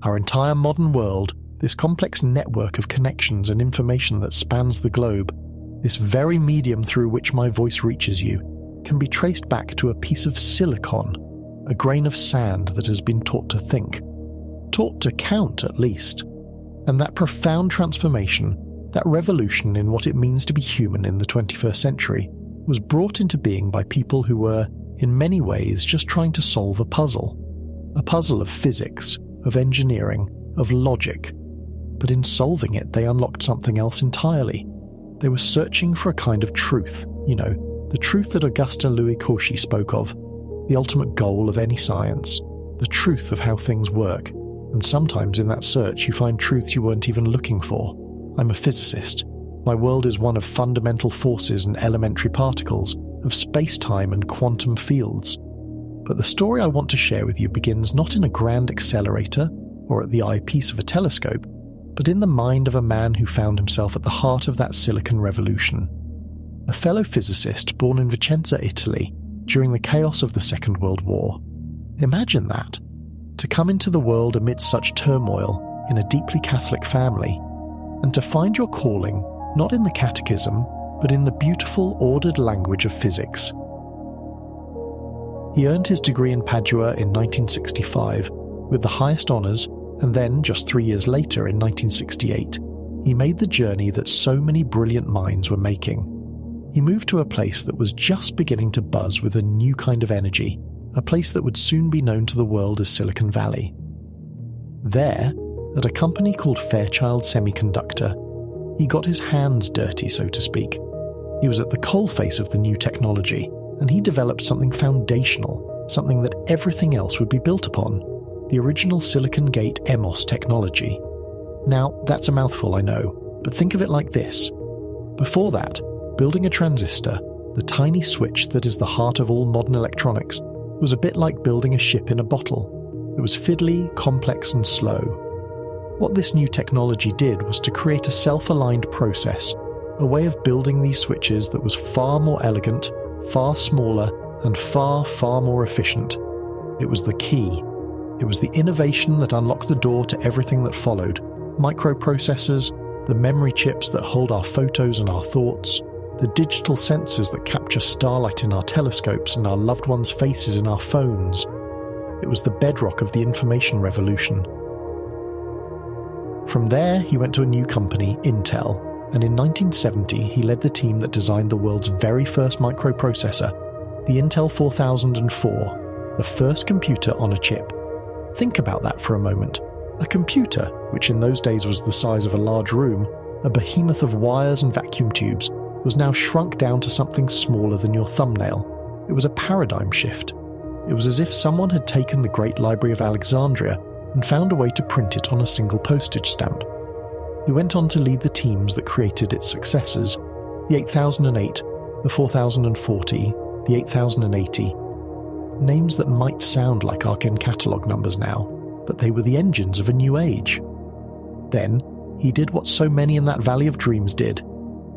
Our entire modern world, this complex network of connections and information that spans the globe, this very medium through which my voice reaches you, can be traced back to a piece of silicon, a grain of sand that has been taught to think, taught to count at least. And that profound transformation, that revolution in what it means to be human in the 21st century, was brought into being by people who were, in many ways, just trying to solve a puzzle of physics, of engineering, of logic. But in solving it, they unlocked something else entirely. They were searching for a kind of truth, the truth that Augustin Louis Cauchy spoke of, the ultimate goal of any science, the truth of how things work. And sometimes in that search you find truths you weren't even looking for. I'm a physicist. My world is one of fundamental forces and elementary particles, of space-time and quantum fields. But the story I want to share with you begins not in a grand accelerator or at the eyepiece of a telescope, but in the mind of a man who found himself at the heart of that Silicon Revolution. A fellow physicist born in Vicenza, Italy, during the chaos of the Second World War. Imagine that. To come into the world amidst such turmoil in a deeply Catholic family, and to find your calling not in the catechism, but in the beautiful, ordered language of physics. He earned his degree in Padua in 1965 with the highest honours, and then, just 3 years later in 1968, he made the journey that so many brilliant minds were making. He moved to a place that was just beginning to buzz with a new kind of energy, a place that would soon be known to the world as Silicon Valley. There, at a company called Fairchild Semiconductor, he got his hands dirty, so to speak. He was at the coalface of the new technology, and he developed something foundational, something that everything else would be built upon, the original Silicon Gate EMOS technology. Now, that's a mouthful, I know, but think of it like this. Before that, building a transistor, the tiny switch that is the heart of all modern electronics, was a bit like building a ship in a bottle. It was fiddly, complex and slow. What this new technology did was to create a self-aligned process, a way of building these switches that was far more elegant, far smaller, and far, far more efficient. It was the key. It was the innovation that unlocked the door to everything that followed. Microprocessors, the memory chips that hold our photos and our thoughts, the digital sensors that capture starlight in our telescopes and our loved ones' faces in our phones. It was the bedrock of the information revolution. From there, he went to a new company, Intel, and in 1970 he led the team that designed the world's very first microprocessor, the Intel 4004, the first computer on a chip. Think about that for a moment. A computer, which in those days was the size of a large room, a behemoth of wires and vacuum tubes, was now shrunk down to something smaller than your thumbnail. It was a paradigm shift. It was as if someone had taken the Great Library of Alexandria and found a way to print it on a single postage stamp. He went on to lead the teams that created its successors, the 8008, the 4040, the 8080. Names that might sound like arcane catalogue numbers now, but they were the engines of a new age. Then, he did what so many in that Valley of Dreams did.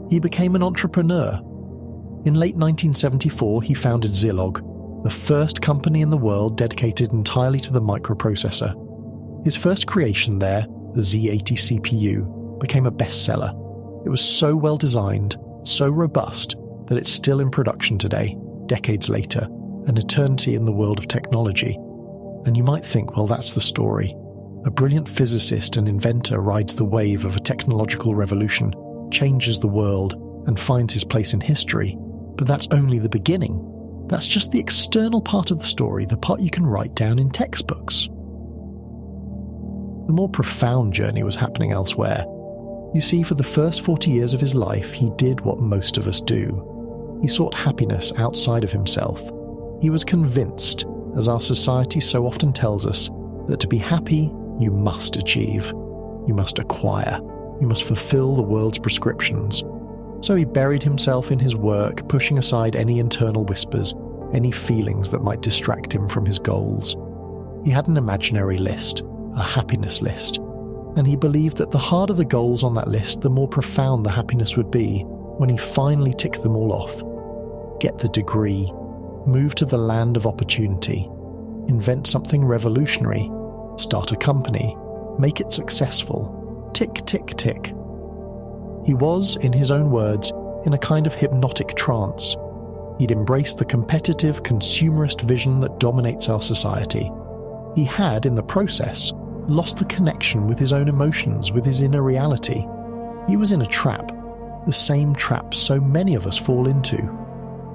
He became an entrepreneur. In late 1974, he founded Zilog, the first company in the world dedicated entirely to the microprocessor. His first creation there, the Z80 CPU, became a bestseller. It was so well designed, so robust, that it's still in production today, decades later, an eternity in the world of technology. And you might think, well, that's the story. A brilliant physicist and inventor rides the wave of a technological revolution, changes the world, and finds his place in history. But that's only the beginning. That's just the external part of the story, the part you can write down in textbooks. The more profound journey was happening elsewhere. You see, for the first 40 years of his life, he did what most of us do. He sought happiness outside of himself. He was convinced, as our society so often tells us, that to be happy, you must achieve. You must acquire. You must fulfill the world's prescriptions. So he buried himself in his work, pushing aside any internal whispers, any feelings that might distract him from his goals. He had an imaginary list, a happiness list, and he believed that the harder the goals on that list, the more profound the happiness would be when he finally ticked them all off. Get the degree, move to the land of opportunity, invent something revolutionary, start a company, make it successful. Tick, tick, tick. He was, in his own words, in a kind of hypnotic trance. He'd embraced the competitive, consumerist vision that dominates our society. He had, in the process, lost the connection with his own emotions, with his inner reality. He was in a trap, the same trap so many of us fall into.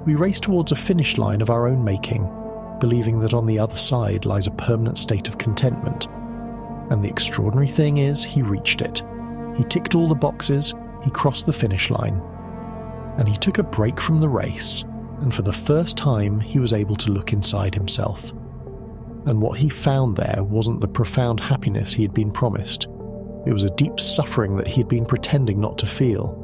We race towards a finish line of our own making, believing that on the other side lies a permanent state of contentment. And the extraordinary thing is, he reached it. He ticked all the boxes, he crossed the finish line. And he took a break from the race, and for the first time he was able to look inside himself. And what he found there wasn't the profound happiness he had been promised. It was a deep suffering that he had been pretending not to feel.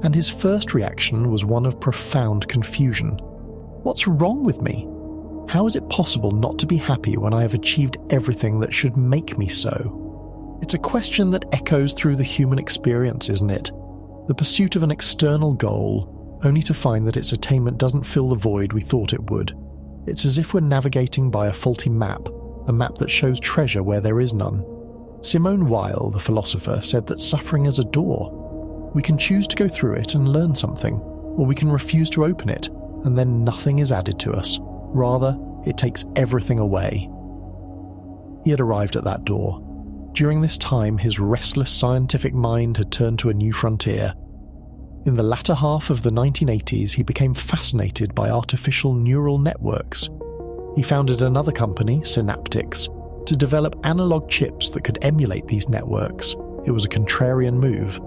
And his first reaction was one of profound confusion. What's wrong with me? How is it possible not to be happy when I have achieved everything that should make me so? It's a question that echoes through the human experience, isn't it? The pursuit of an external goal, only to find that its attainment doesn't fill the void we thought it would. It's as if we're navigating by a faulty map, a map that shows treasure where there is none. Simone Weil, the philosopher, said that suffering is a door. We can choose to go through it and learn something, or we can refuse to open it, and then nothing is added to us. Rather, it takes everything away. He had arrived at that door. During this time, his restless scientific mind had turned to a new frontier. In the latter half of the 1980s, he became fascinated by artificial neural networks. He founded another company, Synaptics, to develop analog chips that could emulate these networks. It was a contrarian move.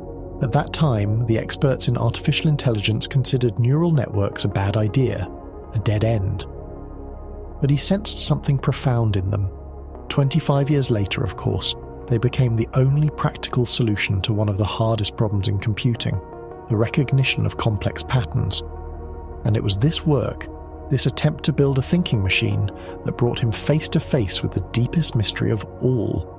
At that time, the experts in artificial intelligence considered neural networks a bad idea, a dead end. But he sensed something profound in them. 25 years later, of course, they became the only practical solution to one of the hardest problems in computing, the recognition of complex patterns. And it was this work, this attempt to build a thinking machine, that brought him face to face with the deepest mystery of all.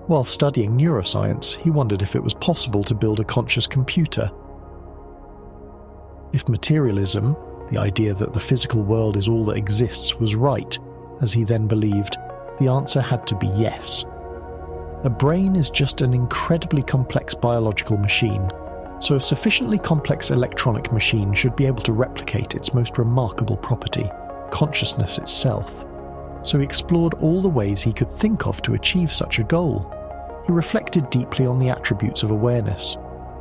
While studying neuroscience, he wondered if it was possible to build a conscious computer. If materialism, the idea that the physical world is all that exists, was right, as he then believed, the answer had to be yes. A brain is just an incredibly complex biological machine, so a sufficiently complex electronic machine should be able to replicate its most remarkable property, consciousness itself. So he explored all the ways he could think of to achieve such a goal. He reflected deeply on the attributes of awareness,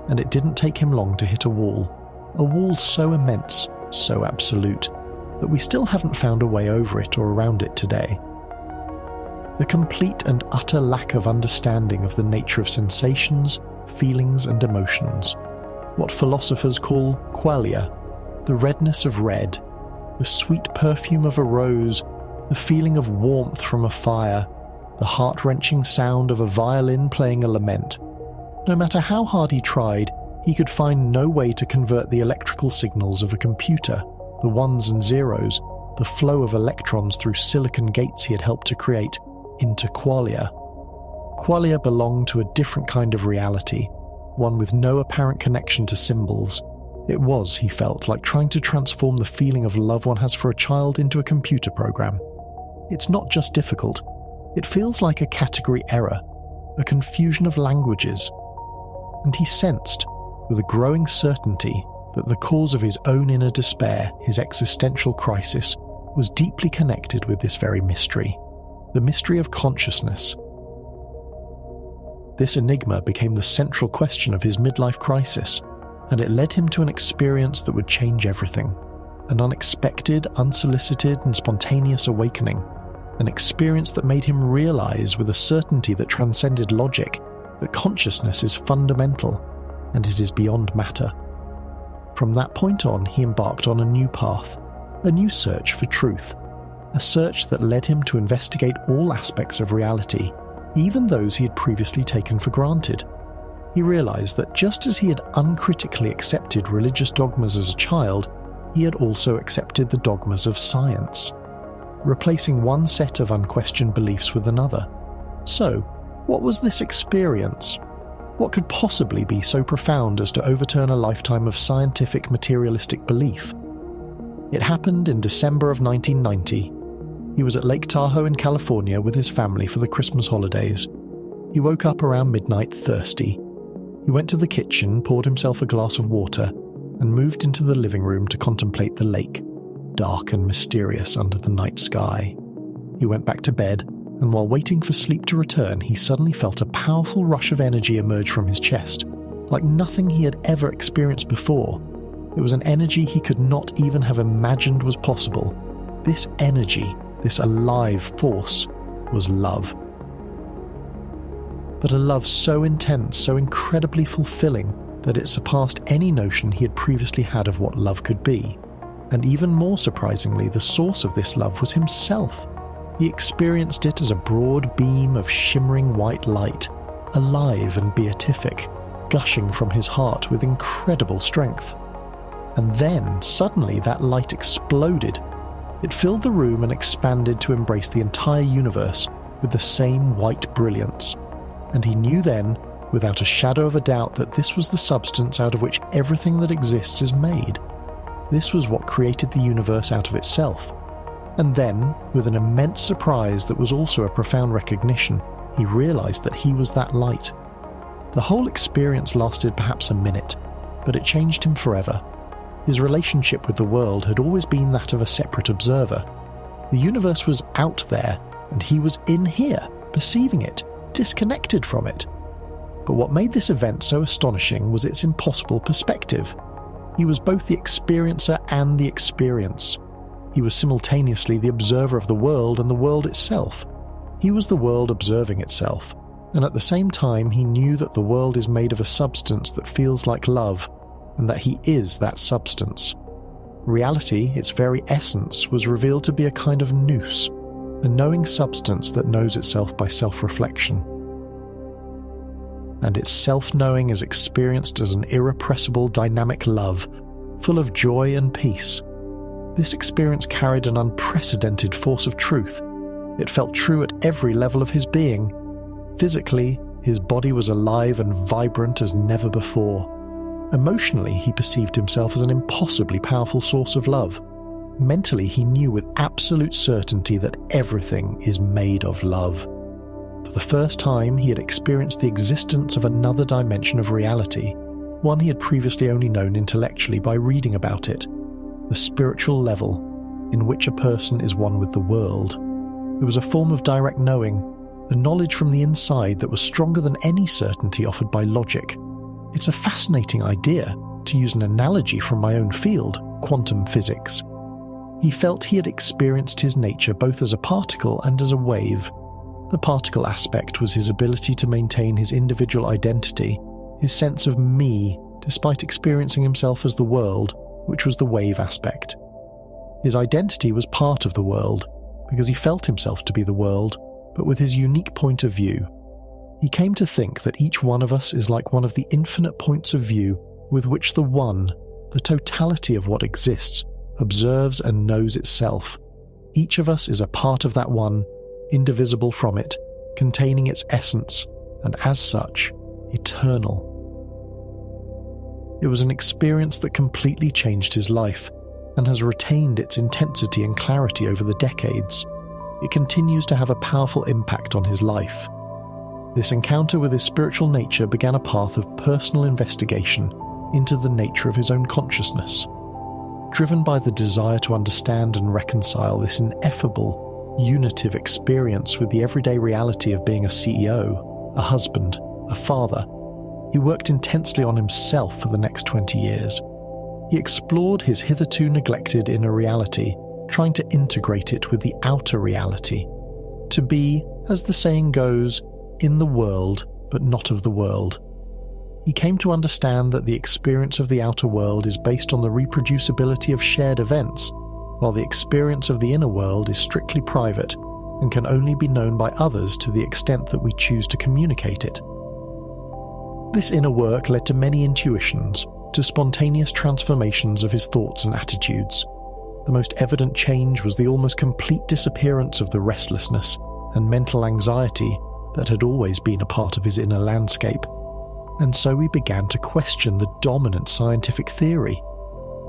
and it didn't take him long to hit a wall so immense, so absolute, that we still haven't found a way over it or around it today. The complete and utter lack of understanding of the nature of sensations, feelings and emotions, what philosophers call qualia, the redness of red, the sweet perfume of a rose, the feeling of warmth from a fire, the heart-wrenching sound of a violin playing a lament. No matter how hard he tried, he could find no way to convert the electrical signals of a computer, the ones and zeros, the flow of electrons through silicon gates he had helped to create, into qualia. Qualia belonged to a different kind of reality, one with no apparent connection to symbols. It was, he felt, like trying to transform the feeling of love one has for a child into a computer program. It's not just difficult. It feels like a category error, a confusion of languages. And he sensed, with a growing certainty, that the cause of his own inner despair, his existential crisis, was deeply connected with this very mystery, the mystery of consciousness. This enigma became the central question of his midlife crisis, and it led him to an experience that would change everything, an unexpected, unsolicited and spontaneous awakening. An experience that made him realize with a certainty that transcended logic that consciousness is fundamental and it is beyond matter. From that point on, he embarked on a new path, a new search for truth, a search that led him to investigate all aspects of reality, even those he had previously taken for granted. He realized that just as he had uncritically accepted religious dogmas as a child, he had also accepted the dogmas of science, replacing one set of unquestioned beliefs with another. So, what was this experience? What could possibly be so profound as to overturn a lifetime of scientific materialistic belief? It happened in December of 1990. He was at Lake Tahoe in California with his family for the Christmas holidays. He woke up around midnight thirsty. He went to the kitchen, poured himself a glass of water, and moved into the living room to contemplate the lake, dark and mysterious under the night sky. He went back to bed, and while waiting for sleep to return, he suddenly felt a powerful rush of energy emerge from his chest, like nothing he had ever experienced before. It was an energy he could not even have imagined was possible. This energy, this alive force, was love. But a love so intense, so incredibly fulfilling, that it surpassed any notion he had previously had of what love could be. And even more surprisingly, the source of this love was himself. He experienced it as a broad beam of shimmering white light, alive and beatific, gushing from his heart with incredible strength. And then, suddenly, that light exploded. It filled the room and expanded to embrace the entire universe with the same white brilliance. And he knew then, without a shadow of a doubt, that this was the substance out of which everything that exists is made. This was what created the universe out of itself. And then, with an immense surprise that was also a profound recognition, he realized that he was that light. The whole experience lasted perhaps a minute, but it changed him forever. His relationship with the world had always been that of a separate observer. The universe was out there, and he was in here, perceiving it, disconnected from it. But what made this event so astonishing was its impossible perspective. He was both the experiencer and the experience. He was simultaneously the observer of the world and the world itself. He was the world observing itself, and at the same time he knew that the world is made of a substance that feels like love, and that he is that substance. Reality, its very essence, was revealed to be a kind of nous, a knowing substance that knows itself by self-reflection. And its self-knowing is experienced as an irrepressible dynamic love, full of joy and peace. This experience carried an unprecedented force of truth. It felt true at every level of his being. Physically, his body was alive and vibrant as never before. Emotionally, he perceived himself as an impossibly powerful source of love. Mentally, he knew with absolute certainty that everything is made of love. For the first time, he had experienced the existence of another dimension of reality, one he had previously only known intellectually by reading about it, the spiritual level, in which a person is one with the world. It was a form of direct knowing, a knowledge from the inside that was stronger than any certainty offered by logic. It's a fascinating idea, to use an analogy from my own field, quantum physics. He felt he had experienced his nature both as a particle and as a wave. The particle aspect was his ability to maintain his individual identity, his sense of me, despite experiencing himself as the world, which was the wave aspect. His identity was part of the world, because he felt himself to be the world, but with his unique point of view. He came to think that each one of us is like one of the infinite points of view with which the one, the totality of what exists, observes and knows itself. Each of us is a part of that one, indivisible from it, containing its essence, and as such, eternal. It was an experience that completely changed his life, and has retained its intensity and clarity over the decades. It continues to have a powerful impact on his life. This encounter with his spiritual nature began a path of personal investigation into the nature of his own consciousness. Driven by the desire to understand and reconcile this ineffable, unitive experience with the everyday reality of being a CEO, a husband, a father, he worked intensely on himself for the next 20 years. He explored his hitherto neglected inner reality, trying to integrate it with the outer reality. To be, as the saying goes, in the world, but not of the world. He came to understand that the experience of the outer world is based on the reproducibility of shared events, while the experience of the inner world is strictly private and can only be known by others to the extent that we choose to communicate it. This inner work led to many intuitions, to spontaneous transformations of his thoughts and attitudes. The most evident change was the almost complete disappearance of the restlessness and mental anxiety that had always been a part of his inner landscape. And so he began to question the dominant scientific theory,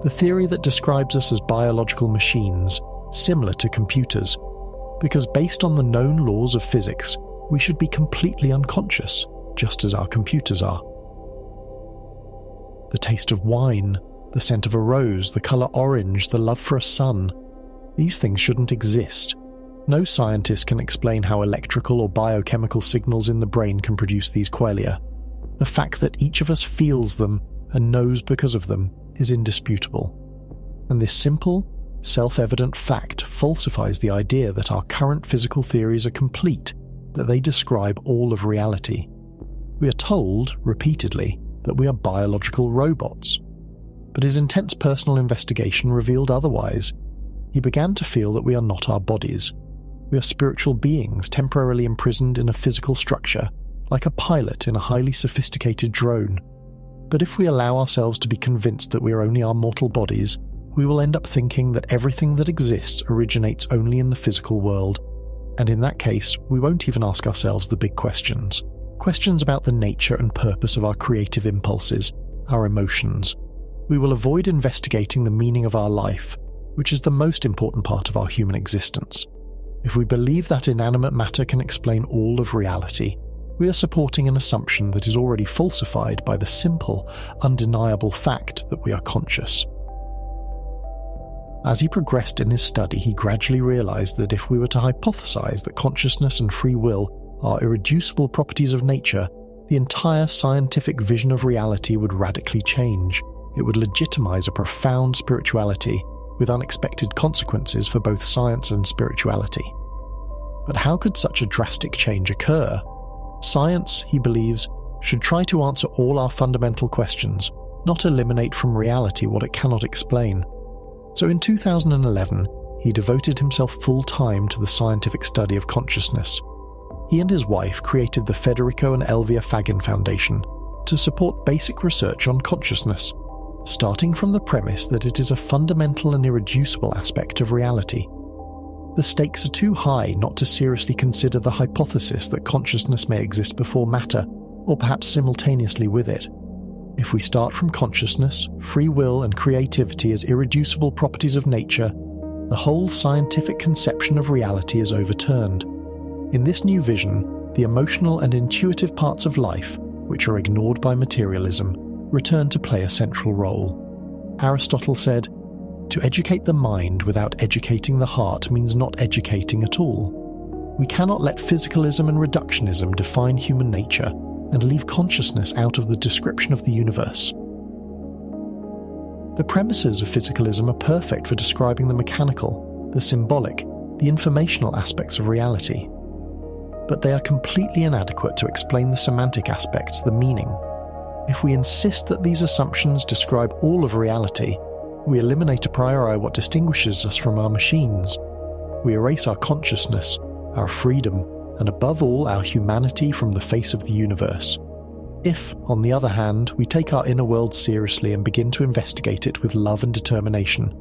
the theory that describes us as biological machines, similar to computers, because based on the known laws of physics, we should be completely unconscious, just as our computers are. The taste of wine, the scent of a rose, the colour orange, the love for a sun, these things shouldn't exist. No scientist can explain how electrical or biochemical signals in the brain can produce these qualia. The fact that each of us feels them and knows because of them is indisputable. And this simple, self-evident fact falsifies the idea that our current physical theories are complete, that they describe all of reality. We are told, repeatedly, that we are biological robots. But his intense personal investigation revealed otherwise. He began to feel that we are not our bodies. We are spiritual beings temporarily imprisoned in a physical structure, like a pilot in a highly sophisticated drone. But if we allow ourselves to be convinced that we are only our mortal bodies, we will end up thinking that everything that exists originates only in the physical world, and in that case, we won't even ask ourselves the big questions. Questions about the nature and purpose of our creative impulses, our emotions. We will avoid investigating the meaning of our life, which is the most important part of our human existence. If we believe that inanimate matter can explain all of reality, we are supporting an assumption that is already falsified by the simple, undeniable fact that we are conscious. As he progressed in his study, he gradually realized that if we were to hypothesize that consciousness and free will are irreducible properties of nature, the entire scientific vision of reality would radically change. It would legitimize a profound spirituality with unexpected consequences for both science and spirituality. But how could such a drastic change occur? Science, he believes, should try to answer all our fundamental questions, not eliminate from reality what it cannot explain. So in 2011, he devoted himself full-time to the scientific study of consciousness. He and his wife created the Federico and Elvia Faggin Foundation to support basic research on consciousness, starting from the premise that it is a fundamental and irreducible aspect of reality. The stakes are too high not to seriously consider the hypothesis that consciousness may exist before matter, or perhaps simultaneously with it. If we start from consciousness, free will and creativity as irreducible properties of nature, the whole scientific conception of reality is overturned. In this new vision, the emotional and intuitive parts of life, which are ignored by materialism, return to play a central role. Aristotle said, "To educate the mind without educating the heart means not educating at all." We cannot let physicalism and reductionism define human nature and leave consciousness out of the description of the universe. The premises of physicalism are perfect for describing the mechanical, the symbolic, the informational aspects of reality. But they are completely inadequate to explain the semantic aspects, the meaning. If we insist that these assumptions describe all of reality, we eliminate a priori what distinguishes us from our machines. We erase our consciousness, our freedom, and above all our humanity from the face of the universe. If, on the other hand, we take our inner world seriously and begin to investigate it with love and determination,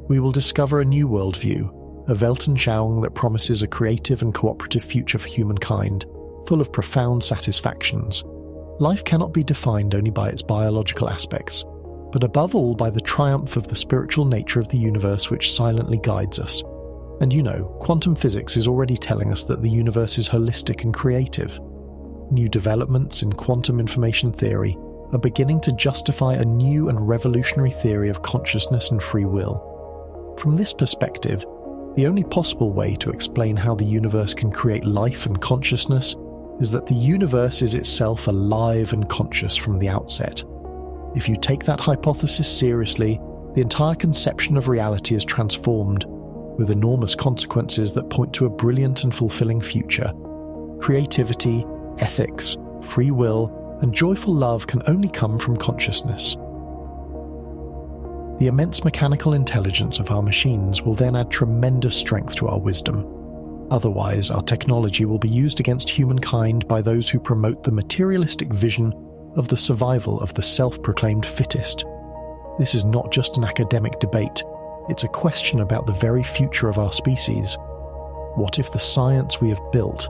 we will discover a new worldview, a Weltanschauung that promises a creative and cooperative future for humankind, full of profound satisfactions. Life cannot be defined only by its biological aspects, but above all by the triumph of the spiritual nature of the universe which silently guides us. And you know, quantum physics is already telling us that the universe is holistic and creative. New developments in quantum information theory are beginning to justify a new and revolutionary theory of consciousness and free will. From this perspective, the only possible way to explain how the universe can create life and consciousness is that the universe is itself alive and conscious from the outset. If you take that hypothesis seriously, the entire conception of reality is transformed, with enormous consequences that point to a brilliant and fulfilling future. Creativity, ethics, free will, and joyful love can only come from consciousness. The immense mechanical intelligence of our machines will then add tremendous strength to our wisdom. Otherwise, our technology will be used against humankind by those who promote the materialistic vision of the survival of the self-proclaimed fittest. This is not just an academic debate, it's a question about the very future of our species. What if the science we have built,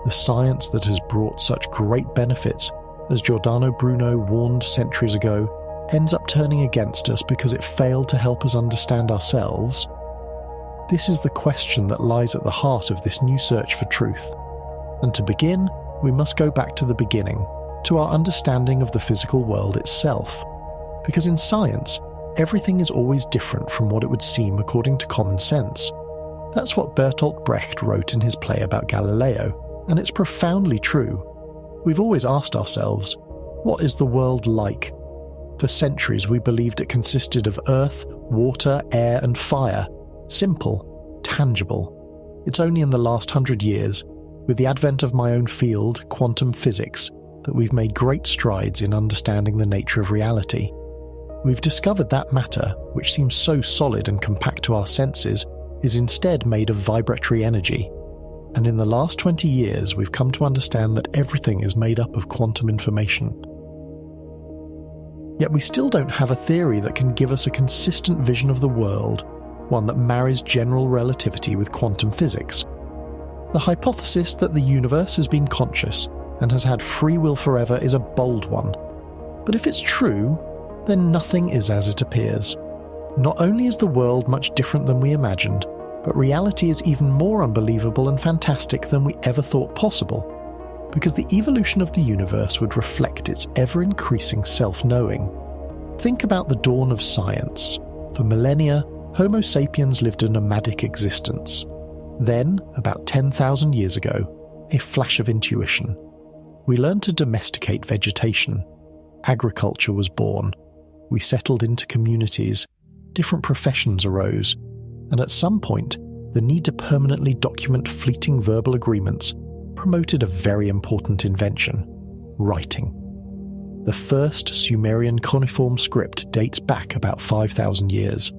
the science that has brought such great benefits, as Giordano Bruno warned centuries ago, ends up turning against us because it failed to help us understand ourselves? This is the question that lies at the heart of this new search for truth. And to begin, we must go back to the beginning, to our understanding of the physical world itself. Because in science, everything is always different from what it would seem according to common sense. That's what Bertolt Brecht wrote in his play about Galileo, and it's profoundly true. We've always asked ourselves, what is the world like? For centuries we believed it consisted of earth, water, air and fire. Simple, tangible. It's only in the last 100 years, with the advent of my own field, quantum physics, that we've made great strides in understanding the nature of reality. We've discovered that matter, which seems so solid and compact to our senses, is instead made of vibratory energy. And in the last 20 years, we've come to understand that everything is made up of quantum information. Yet we still don't have a theory that can give us a consistent vision of the world, one that marries general relativity with quantum physics. The hypothesis that the universe has been conscious and has had free will forever is a bold one. But if it's true, then nothing is as it appears. Not only is the world much different than we imagined, but reality is even more unbelievable and fantastic than we ever thought possible, because the evolution of the universe would reflect its ever-increasing self-knowing. Think about the dawn of science. For millennia, Homo sapiens lived a nomadic existence. Then, about 10,000 years ago, a flash of intuition. We learned to domesticate vegetation. Agriculture was born. We settled into communities. Different professions arose. And at some point, the need to permanently document fleeting verbal agreements promoted a very important invention: writing. The first Sumerian cuneiform script dates back about 5,000 years.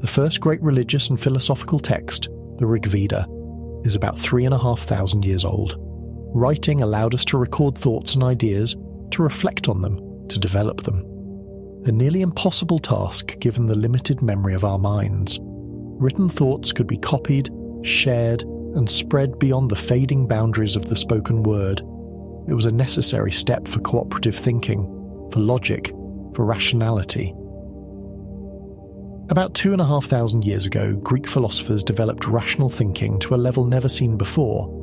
The first great religious and philosophical text, the Rig Veda, is about 3,500 years old. Writing allowed us to record thoughts and ideas, to reflect on them, to develop them. A nearly impossible task given the limited memory of our minds. Written thoughts could be copied, shared, and spread beyond the fading boundaries of the spoken word. It was a necessary step for cooperative thinking, for logic, for rationality. About 2,500 years ago, Greek philosophers developed rational thinking to a level never seen before.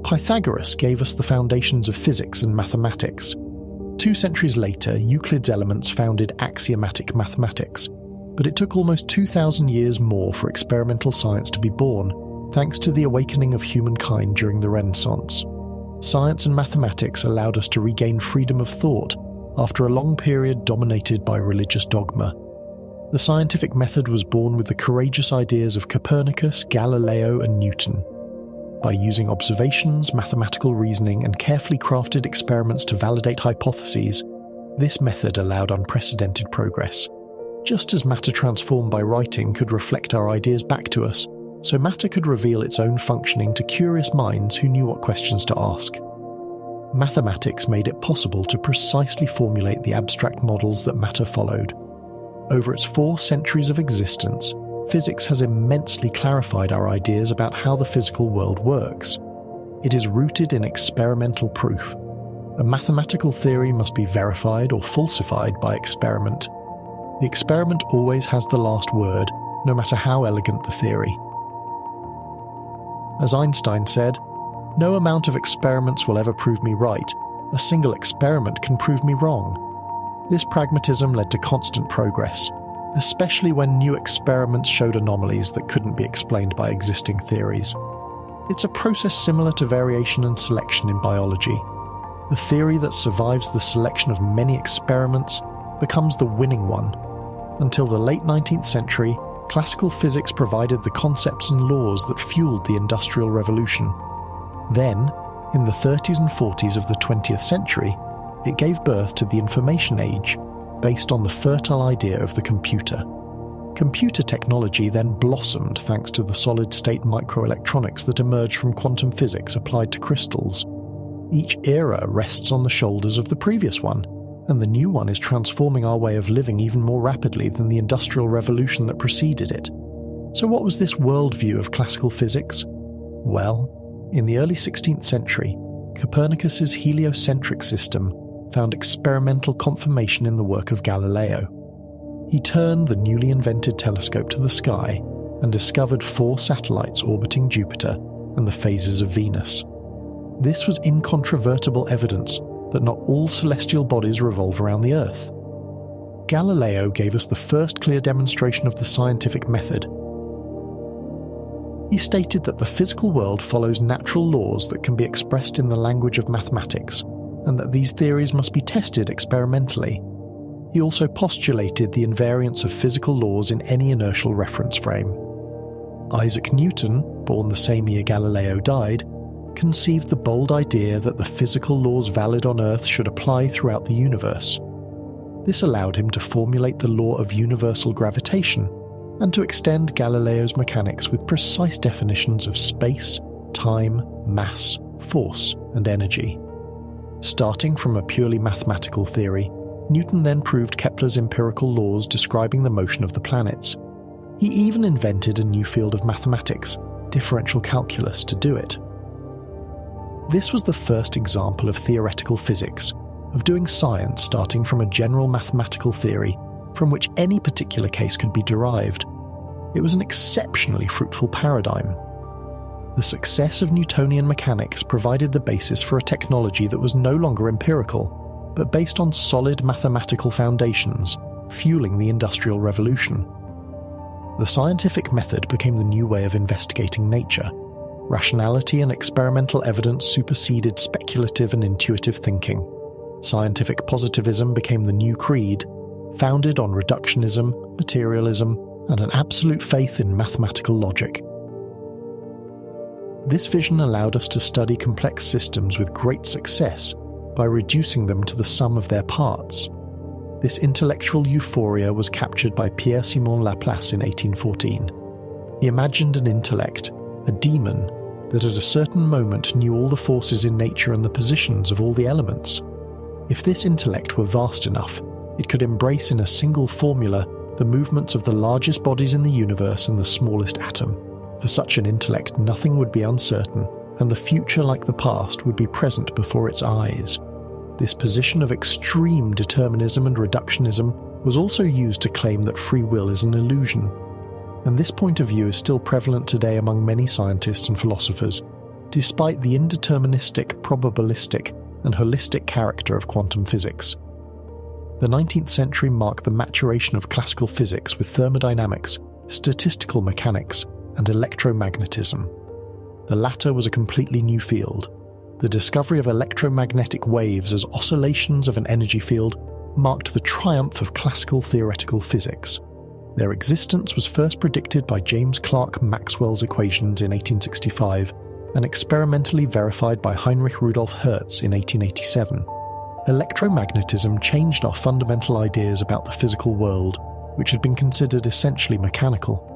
Pythagoras gave us the foundations of physics and mathematics. 2 centuries later, Euclid's Elements founded axiomatic mathematics. But it took almost 2,000 years more for experimental science to be born, thanks to the awakening of humankind during the Renaissance. Science and mathematics allowed us to regain freedom of thought after a long period dominated by religious dogma. The scientific method was born with the courageous ideas of Copernicus, Galileo, and Newton. By using observations, mathematical reasoning, and carefully crafted experiments to validate hypotheses, this method allowed unprecedented progress. Just as matter transformed by writing could reflect our ideas back to us, so matter could reveal its own functioning to curious minds who knew what questions to ask. Mathematics made it possible to precisely formulate the abstract models that matter followed. Over its 4 centuries of existence, physics has immensely clarified our ideas about how the physical world works. It is rooted in experimental proof. A mathematical theory must be verified or falsified by experiment. The experiment always has the last word, no matter how elegant the theory. As Einstein said, "No amount of experiments will ever prove me right. A single experiment can prove me wrong." This pragmatism led to constant progress, especially when new experiments showed anomalies that couldn't be explained by existing theories. It's a process similar to variation and selection in biology. The theory that survives the selection of many experiments becomes the winning one. Until the late 19th century, classical physics provided the concepts and laws that fueled the Industrial Revolution. Then, in the 30s and 40s of the 20th century, it gave birth to the Information Age, based on the fertile idea of the computer. Computer technology then blossomed thanks to the solid-state microelectronics that emerged from quantum physics applied to crystals. Each era rests on the shoulders of the previous one, and the new one is transforming our way of living even more rapidly than the Industrial Revolution that preceded it. So what was this worldview of classical physics? Well, in the early 16th century, Copernicus's heliocentric system found experimental confirmation in the work of Galileo. He turned the newly invented telescope to the sky and discovered 4 satellites orbiting Jupiter and the phases of Venus. This was incontrovertible evidence that not all celestial bodies revolve around the Earth. Galileo gave us the first clear demonstration of the scientific method. He stated that the physical world follows natural laws that can be expressed in the language of mathematics, and that these theories must be tested experimentally. He also postulated the invariance of physical laws in any inertial reference frame. Isaac Newton, born the same year Galileo died, conceived the bold idea that the physical laws valid on Earth should apply throughout the universe. This allowed him to formulate the law of universal gravitation and to extend Galileo's mechanics with precise definitions of space, time, mass, force, and energy. Starting from a purely mathematical theory, Newton then proved Kepler's empirical laws describing the motion of the planets. He even invented a new field of mathematics, differential calculus, to do it. This was the first example of theoretical physics, of doing science starting from a general mathematical theory from which any particular case could be derived. It was an exceptionally fruitful paradigm. The success of Newtonian mechanics provided the basis for a technology that was no longer empirical, but based on solid mathematical foundations, fueling the Industrial Revolution. The scientific method became the new way of investigating nature. Rationality and experimental evidence superseded speculative and intuitive thinking. Scientific positivism became the new creed, founded on reductionism, materialism, and an absolute faith in mathematical logic. This vision allowed us to study complex systems with great success by reducing them to the sum of their parts. This intellectual euphoria was captured by Pierre-Simon Laplace in 1814. He imagined an intellect, a demon, that at a certain moment knew all the forces in nature and the positions of all the elements. If this intellect were vast enough, it could embrace in a single formula the movements of the largest bodies in the universe and the smallest atom. For such an intellect, nothing would be uncertain, and the future, like the past, would be present before its eyes. This position of extreme determinism and reductionism was also used to claim that free will is an illusion. And this point of view is still prevalent today among many scientists and philosophers, despite the indeterministic, probabilistic, and holistic character of quantum physics. The 19th century marked the maturation of classical physics with thermodynamics, statistical mechanics, and electromagnetism. The latter was a completely new field. The discovery of electromagnetic waves as oscillations of an energy field marked the triumph of classical theoretical physics. Their existence was first predicted by James Clerk Maxwell's equations in 1865 and experimentally verified by Heinrich Rudolf Hertz in 1887. Electromagnetism changed our fundamental ideas about the physical world, which had been considered essentially mechanical.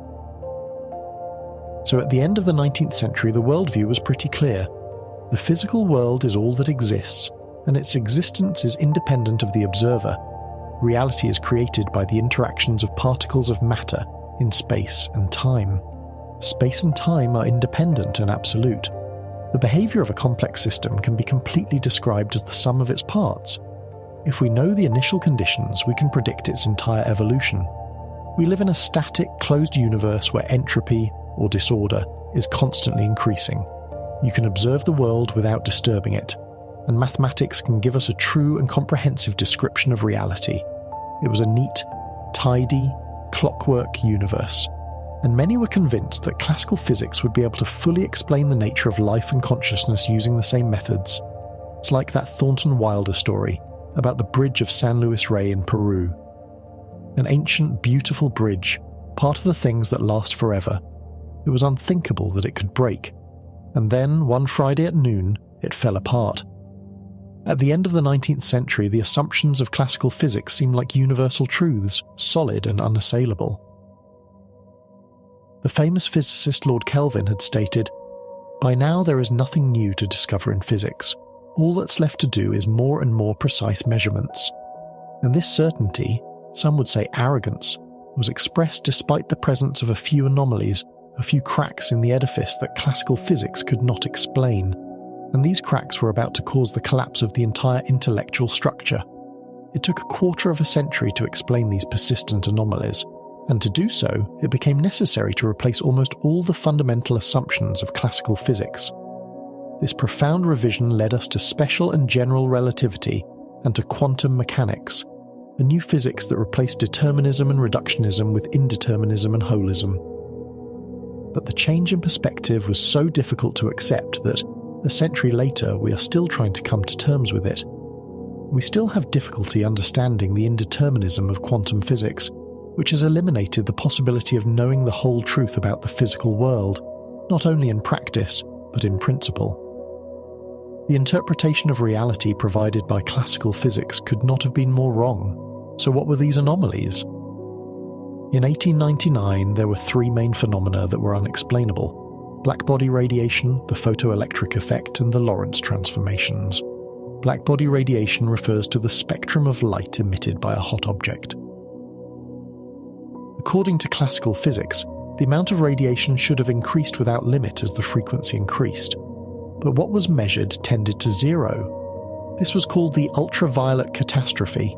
So at the end of the 19th century, the worldview was pretty clear. The physical world is all that exists, and its existence is independent of the observer. Reality is created by the interactions of particles of matter in space and time. Space and time are independent and absolute. The behavior of a complex system can be completely described as the sum of its parts. If we know the initial conditions, we can predict its entire evolution. We live in a static, closed universe where entropy, or disorder, is constantly increasing. You can observe the world without disturbing it, and mathematics can give us a true and comprehensive description of reality. It was a neat, tidy, clockwork universe, and many were convinced that classical physics would be able to fully explain the nature of life and consciousness using the same methods. It's like that Thornton Wilder story about the bridge of San Luis Rey in Peru. An ancient, beautiful bridge, part of the things that last forever. It was unthinkable that it could break. And then, one Friday at noon, it fell apart. At the end of the 19th century, the assumptions of classical physics seemed like universal truths, solid and unassailable. The famous physicist Lord Kelvin had stated, "By now there is nothing new to discover in physics. All that's left to do is more and more precise measurements." And this certainty, some would say arrogance, was expressed despite the presence of a few anomalies, a few cracks in the edifice that classical physics could not explain. And these cracks were about to cause the collapse of the entire intellectual structure. It took a quarter of a century to explain these persistent anomalies, and to do so, it became necessary to replace almost all the fundamental assumptions of classical physics. This profound revision led us to special and general relativity and to quantum mechanics, a new physics that replaced determinism and reductionism with indeterminism and holism. But the change in perspective was so difficult to accept that, a century later, we are still trying to come to terms with it. We still have difficulty understanding the indeterminism of quantum physics, which has eliminated the possibility of knowing the whole truth about the physical world, not only in practice, but in principle. The interpretation of reality provided by classical physics could not have been more wrong. So what were these anomalies? In 1899, there were three main phenomena that were unexplainable: blackbody radiation, the photoelectric effect, and the Lorentz transformations. Blackbody radiation refers to the spectrum of light emitted by a hot object. According to classical physics, the amount of radiation should have increased without limit as the frequency increased. But what was measured tended to zero. This was called the ultraviolet catastrophe.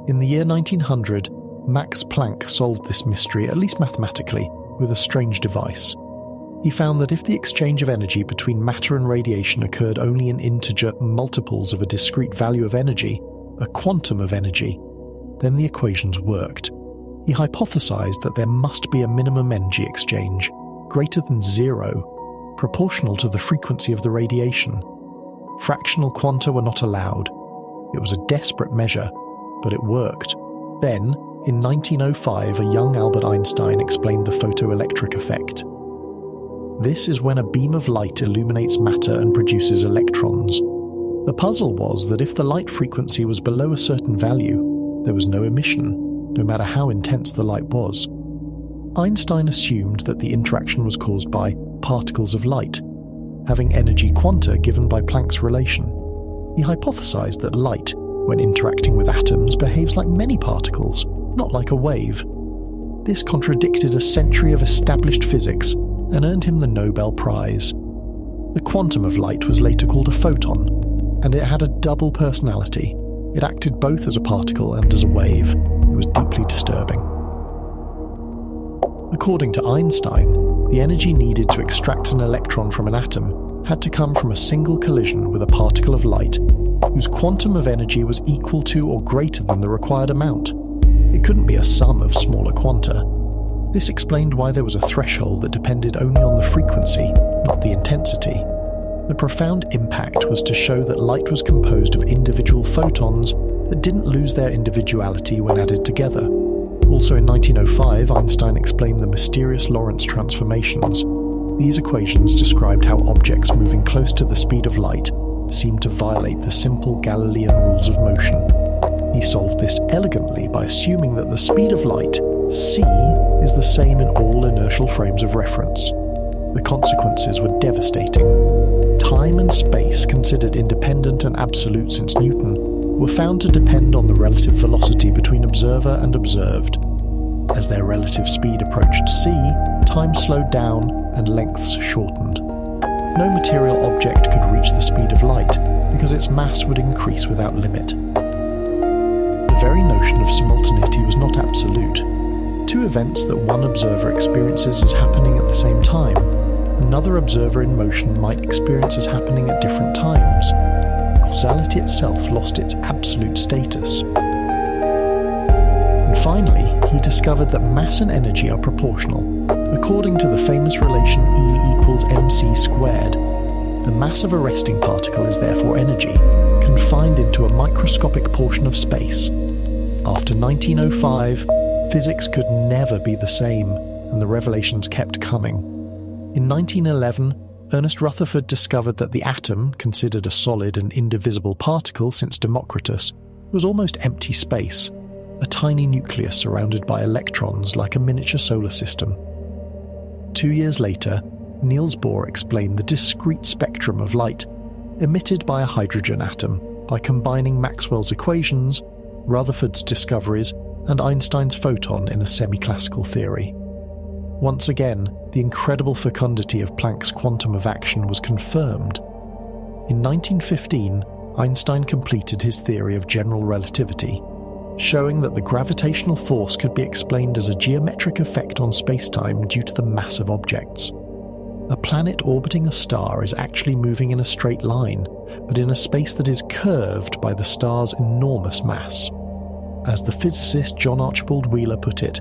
In the year 1900, Max Planck solved this mystery, at least mathematically, with a strange device. He found that if the exchange of energy between matter and radiation occurred only in integer multiples of a discrete value of energy, a quantum of energy, then the equations worked. He hypothesized that there must be a minimum energy exchange, greater than zero, proportional to the frequency of the radiation. Fractional quanta were not allowed. It was a desperate measure, but it worked. Then, in 1905, a young Albert Einstein explained the photoelectric effect. This is when a beam of light illuminates matter and produces electrons. The puzzle was that if the light frequency was below a certain value, there was no emission, no matter how intense the light was. Einstein assumed that the interaction was caused by particles of light, having energy quanta given by Planck's relation. He hypothesized that light, when interacting with atoms, behaves like many particles, not like a wave. This contradicted a century of established physics and earned him the Nobel Prize. The quantum of light was later called a photon, and it had a double personality. It acted both as a particle and as a wave. It was deeply disturbing. According to Einstein, the energy needed to extract an electron from an atom had to come from a single collision with a particle of light whose quantum of energy was equal to or greater than the required amount. It couldn't be a sum of smaller quanta. This explained why there was a threshold that depended only on the frequency, not the intensity. The profound impact was to show that light was composed of individual photons that didn't lose their individuality when added together. Also in 1905, Einstein explained the mysterious Lorentz transformations. These equations described how objects moving close to the speed of light seemed to violate the simple Galilean rules of motion. He solved this elegantly by assuming that the speed of light, c, is the same in all inertial frames of reference. The consequences were devastating. Time and space, considered independent and absolute since Newton, were found to depend on the relative velocity between observer and observed. As their relative speed approached c, time slowed down and lengths shortened. No material object could reach the speed of light because its mass would increase without limit. The very notion of simultaneity was not absolute. Two events that one observer experiences as happening at the same time, another observer in motion might experience as happening at different times. Causality itself lost its absolute status. And finally, he discovered that mass and energy are proportional. According to the famous relation E equals mc squared, the mass of a resting particle is therefore energy, confined into a microscopic portion of space. After 1905, physics could never be the same, and the revelations kept coming. In 1911, Ernest Rutherford discovered that the atom, considered a solid and indivisible particle since Democritus, was almost empty space, a tiny nucleus surrounded by electrons like a miniature solar system. 2 years later, Niels Bohr explained the discrete spectrum of light emitted by a hydrogen atom by combining Maxwell's equations, Rutherford's discoveries, and Einstein's photon in a semi-classical theory. Once again, the incredible fecundity of Planck's quantum of action was confirmed. In 1915, Einstein completed his theory of general relativity. showing that the gravitational force could be explained as a geometric effect on spacetime due to the mass of objects. A planet orbiting a star is actually moving in a straight line, but in a space that is curved by the star's enormous mass. As the physicist John Archibald Wheeler put it,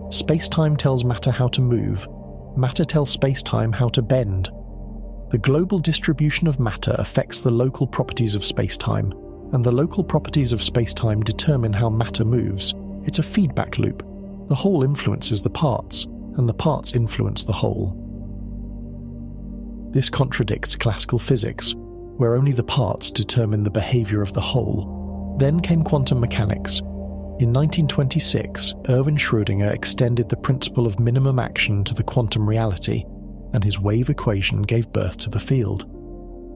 spacetime tells matter how to move, matter tells spacetime how to bend. The global distribution of matter affects the local properties of spacetime, and the local properties of spacetime determine how matter moves. It's a feedback loop. The whole influences the parts, and the parts influence the whole. This contradicts classical physics, where only the parts determine the behavior of the whole. Then came quantum mechanics. In 1926, Erwin Schrödinger extended the principle of minimum action to the quantum reality, and his wave equation gave birth to the field.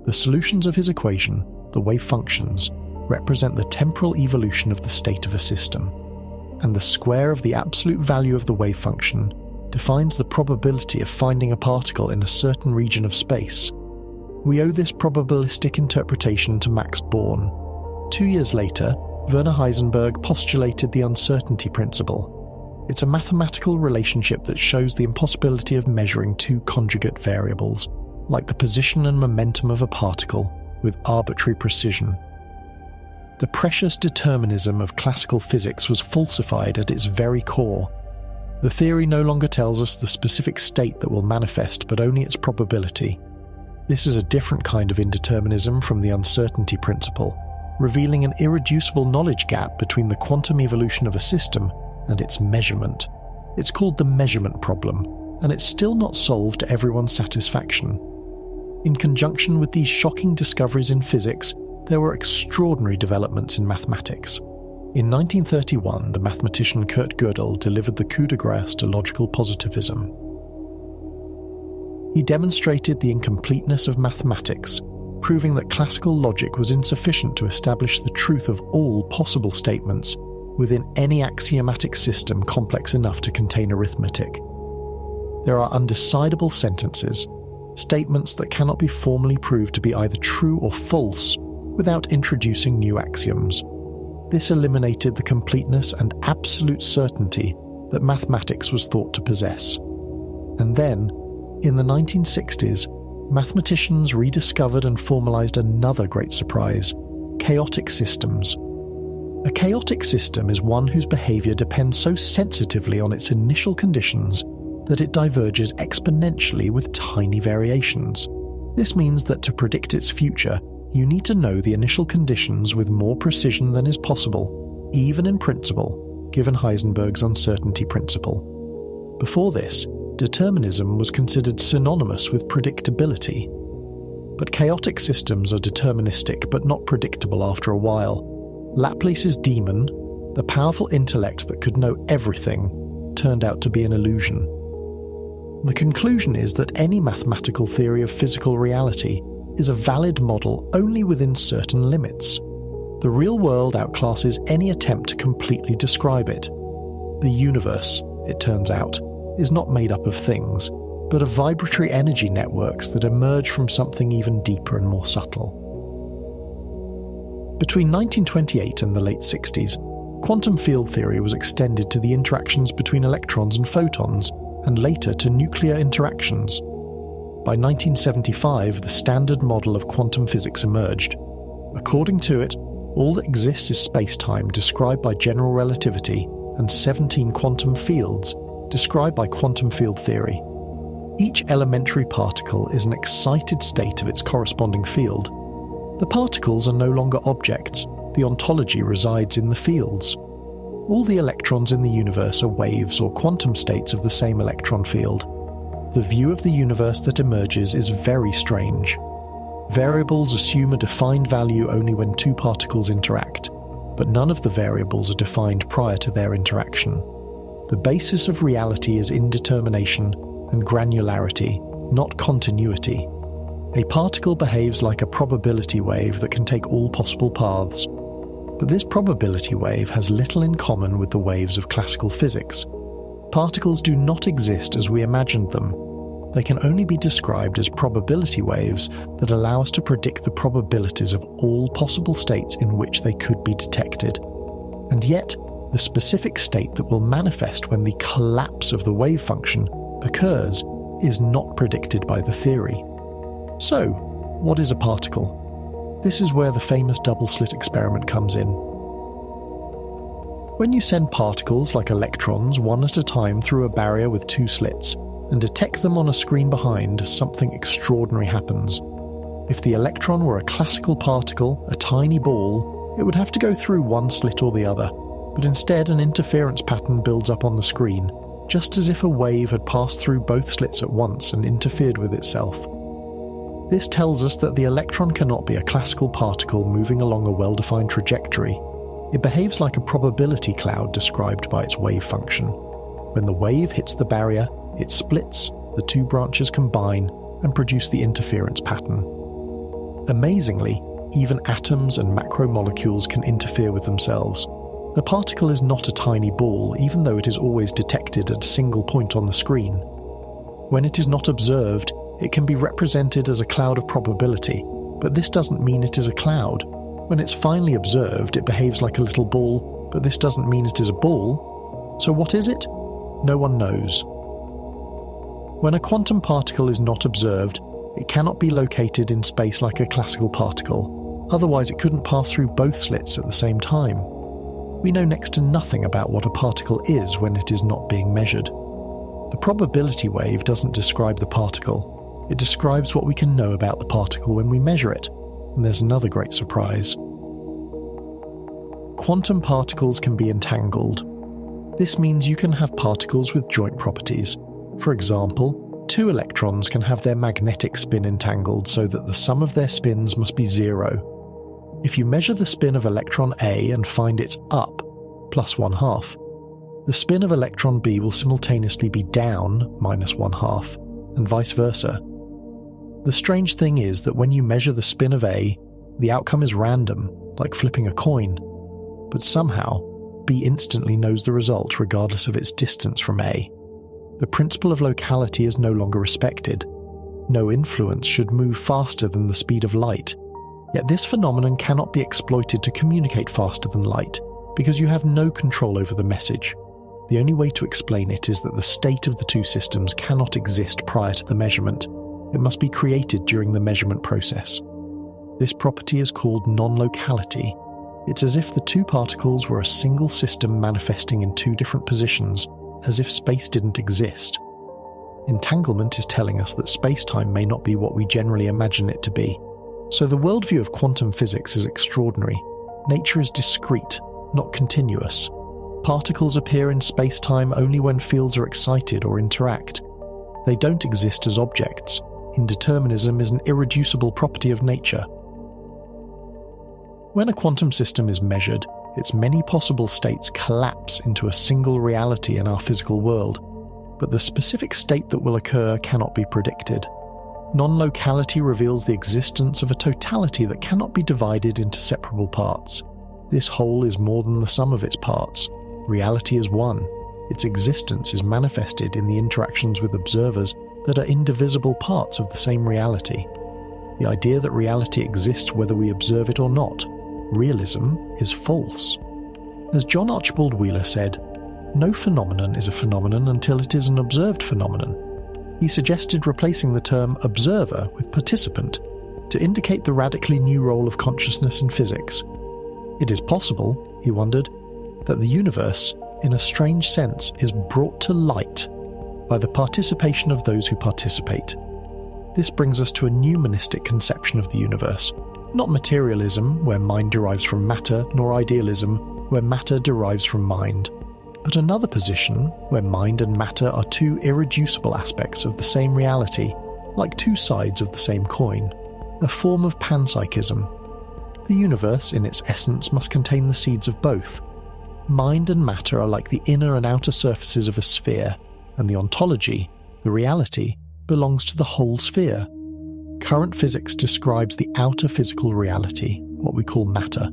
The solutions of his equation, the wave functions, represent the temporal evolution of the state of a system, and the square of the absolute value of the wave function defines the probability of finding a particle in a certain region of space. We owe this probabilistic interpretation to Max Born. 2 years later, Werner Heisenberg postulated the uncertainty principle. It's a mathematical relationship that shows the impossibility of measuring two conjugate variables, like the position and momentum of a particle, with arbitrary precision. The precious determinism of classical physics was falsified at its very core. The theory no longer tells us the specific state that will manifest, but only its probability. This is a different kind of indeterminism from the uncertainty principle, revealing an irreducible knowledge gap between the quantum evolution of a system and its measurement. It's called the measurement problem, and it's still not solved to everyone's satisfaction. In conjunction with these shocking discoveries in physics, there were extraordinary developments in mathematics. In 1931, the mathematician Kurt Gödel delivered the coup de grace to logical positivism. He demonstrated the incompleteness of mathematics, proving that classical logic was insufficient to establish the truth of all possible statements within any axiomatic system complex enough to contain arithmetic. There are undecidable sentences, statements that cannot be formally proved to be either true or false without introducing new axioms. This eliminated the completeness and absolute certainty that mathematics was thought to possess. And then, in the 1960s, mathematicians rediscovered and formalized another great surprise: chaotic systems. A chaotic system is one whose behavior depends so sensitively on its initial conditions that it diverges exponentially with tiny variations. This means that to predict its future, you need to know the initial conditions with more precision than is possible, even in principle, given Heisenberg's uncertainty principle. Before this, determinism was considered synonymous with predictability. But chaotic systems are deterministic but not predictable after a while. Laplace's demon, the powerful intellect that could know everything, turned out to be an illusion. The conclusion is that any mathematical theory of physical reality is a valid model only within certain limits. The real world outclasses any attempt to completely describe it. The universe, it turns out, is not made up of things, but of vibratory energy networks that emerge from something even deeper and more subtle. Between 1928 and the late 60s, quantum field theory was extended to the interactions between electrons and photons, and later to nuclear interactions. By 1975, the standard model of quantum physics emerged. According to it, all that exists is space-time described by general relativity and 17 quantum fields described by quantum field theory. Each elementary particle is an excited state of its corresponding field. The particles are no longer objects, the ontology resides in the fields. All the electrons in the universe are waves or quantum states of the same electron field. The view of the universe that emerges is very strange. Variables assume a defined value only when two particles interact, but none of the variables are defined prior to their interaction. The basis of reality is indetermination and granularity, not continuity. A particle behaves like a probability wave that can take all possible paths. But this probability wave has little in common with the waves of classical physics. Particles do not exist as we imagined them. They can only be described as probability waves that allow us to predict the probabilities of all possible states in which they could be detected. And yet, the specific state that will manifest when the collapse of the wave function occurs is not predicted by the theory. So, what is a particle? This is where the famous double-slit experiment comes in. When you send particles like electrons one at a time through a barrier with two slits and detect them on a screen behind, something extraordinary happens. If the electron were a classical particle, a tiny ball, it would have to go through one slit or the other, but instead an interference pattern builds up on the screen, just as if a wave had passed through both slits at once and interfered with itself. This tells us that the electron cannot be a classical particle moving along a well-defined trajectory. It behaves like a probability cloud described by its wave function. When the wave hits the barrier, it splits, the two branches combine, and produce the interference pattern. Amazingly, even atoms and macromolecules can interfere with themselves. The particle is not a tiny ball, even though it is always detected at a single point on the screen. When it is not observed, it can be represented as a cloud of probability, but this doesn't mean it is a cloud. When it's finally observed, it behaves like a little ball, but this doesn't mean it is a ball. So what is it? No one knows. When a quantum particle is not observed, it cannot be located in space like a classical particle. Otherwise, it couldn't pass through both slits at the same time. We know next to nothing about what a particle is when it is not being measured. The probability wave doesn't describe the particle. It describes what we can know about the particle when we measure it. And there's another great surprise. Quantum particles can be entangled. This means you can have particles with joint properties. For example, two electrons can have their magnetic spin entangled so that the sum of their spins must be 0. If you measure the spin of electron A and find it's up, plus 1/2, the spin of electron B will simultaneously be down, minus 1/2, and vice versa. The strange thing is that when you measure the spin of A, the outcome is random, like flipping a coin. But somehow, B instantly knows the result regardless of its distance from A. The principle of locality is no longer respected. No influence should move faster than the speed of light. Yet this phenomenon cannot be exploited to communicate faster than light, because you have no control over the message. The only way to explain it is that the state of the two systems cannot exist prior to the measurement. It must be created during the measurement process. This property is called non-locality. It's as if the two particles were a single system manifesting in two different positions, as if space didn't exist. Entanglement is telling us that space-time may not be what we generally imagine it to be. So the worldview of quantum physics is extraordinary. Nature is discrete, not continuous. Particles appear in space-time only when fields are excited or interact. They don't exist as objects. Indeterminism is an irreducible property of nature. When a quantum system is measured, its many possible states collapse into a single reality in our physical world, but the specific state that will occur cannot be predicted. Non-locality reveals the existence of a totality that cannot be divided into separable parts. This whole is more than the sum of its parts. Reality is one. Its existence is manifested in the interactions with observers that are indivisible parts of the same reality. The idea that reality exists whether we observe it or not, realism, is false. As John Archibald Wheeler said, no phenomenon is a phenomenon until it is an observed phenomenon. He suggested replacing the term observer with participant to indicate the radically new role of consciousness in physics. It is possible, he wondered, that the universe, in a strange sense, is brought to light by the participation of those who participate. This brings us to a new monistic conception of the universe, not materialism, where mind derives from matter, nor idealism, where matter derives from mind, but another position where mind and matter are two irreducible aspects of the same reality, like two sides of the same coin, a form of panpsychism. The universe, in its essence, must contain the seeds of both. Mind and matter are like the inner and outer surfaces of a sphere, and the ontology, the reality, belongs to the whole sphere. Current physics describes the outer physical reality, what we call matter.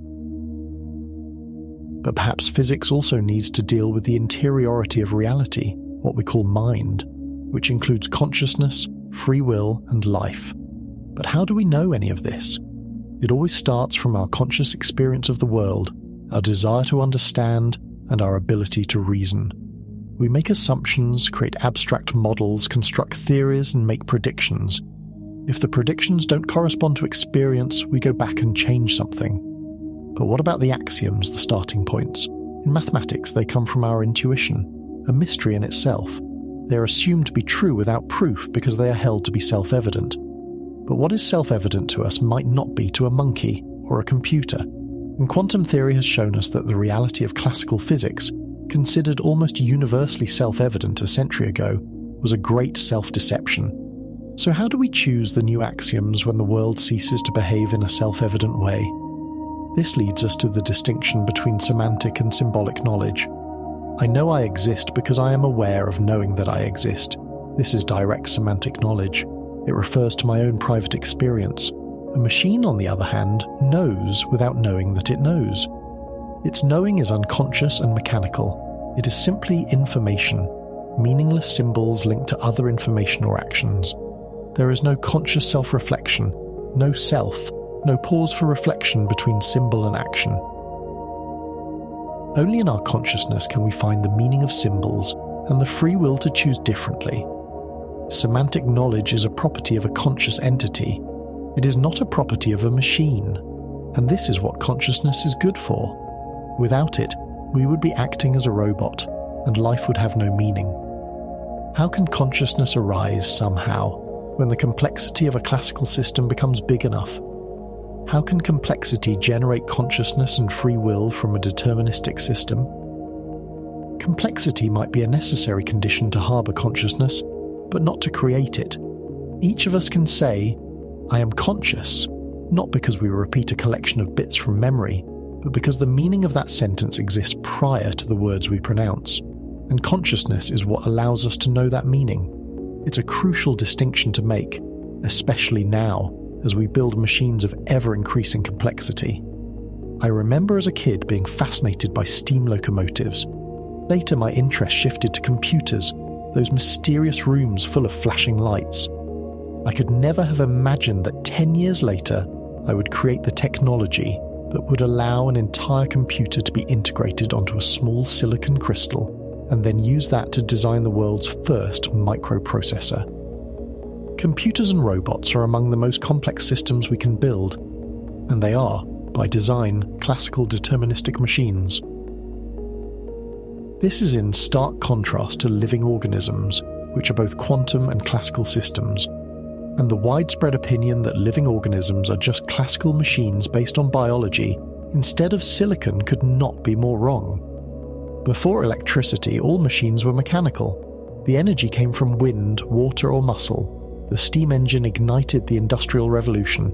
But perhaps physics also needs to deal with the interiority of reality, what we call mind, which includes consciousness, free will, and life. But how do we know any of this? It always starts from our conscious experience of the world, our desire to understand, and our ability to reason. We make assumptions, create abstract models, construct theories, and make predictions. If the predictions don't correspond to experience, we go back and change something. But what about the axioms, the starting points? In mathematics, they come from our intuition, a mystery in itself. They are assumed to be true without proof because they are held to be self-evident. But what is self-evident to us might not be to a monkey or a computer. And quantum theory has shown us that the reality of classical physics, considered almost universally self-evident a century ago, was a great self-deception. So how do we choose the new axioms when the world ceases to behave in a self-evident way? This leads us to the distinction between semantic and symbolic knowledge. I know I exist because I am aware of knowing that I exist. This is direct semantic knowledge. It refers to my own private experience. A machine, on the other hand, knows without knowing that it knows. Its knowing is unconscious and mechanical. It is simply information, meaningless symbols linked to other information or actions. There is no conscious self-reflection, no self, no pause for reflection between symbol and action. Only in our consciousness can we find the meaning of symbols and the free will to choose differently. Semantic knowledge is a property of a conscious entity. It is not a property of a machine, and this is what consciousness is good for. Without it, we would be acting as a robot, and life would have no meaning. How can consciousness arise somehow when the complexity of a classical system becomes big enough? How can complexity generate consciousness and free will from a deterministic system? Complexity might be a necessary condition to harbour consciousness, but not to create it. Each of us can say, "I am conscious," not because we repeat a collection of bits from memory, but because the meaning of that sentence exists prior to the words we pronounce. And consciousness is what allows us to know that meaning. It's a crucial distinction to make, especially now, as we build machines of ever-increasing complexity. I remember as a kid being fascinated by steam locomotives. Later my interest shifted to computers, those mysterious rooms full of flashing lights. I could never have imagined that 10 years later I would create the technology that would allow an entire computer to be integrated onto a small silicon crystal and then use that to design the world's first microprocessor. Computers and robots are among the most complex systems we can build, and they are, by design, classical deterministic machines. This is in stark contrast to living organisms, which are both quantum and classical systems, and the widespread opinion that living organisms are just classical machines based on biology instead of silicon could not be more wrong. Before electricity, all machines were mechanical. The energy came from wind, water, or muscle. The steam engine ignited the Industrial Revolution.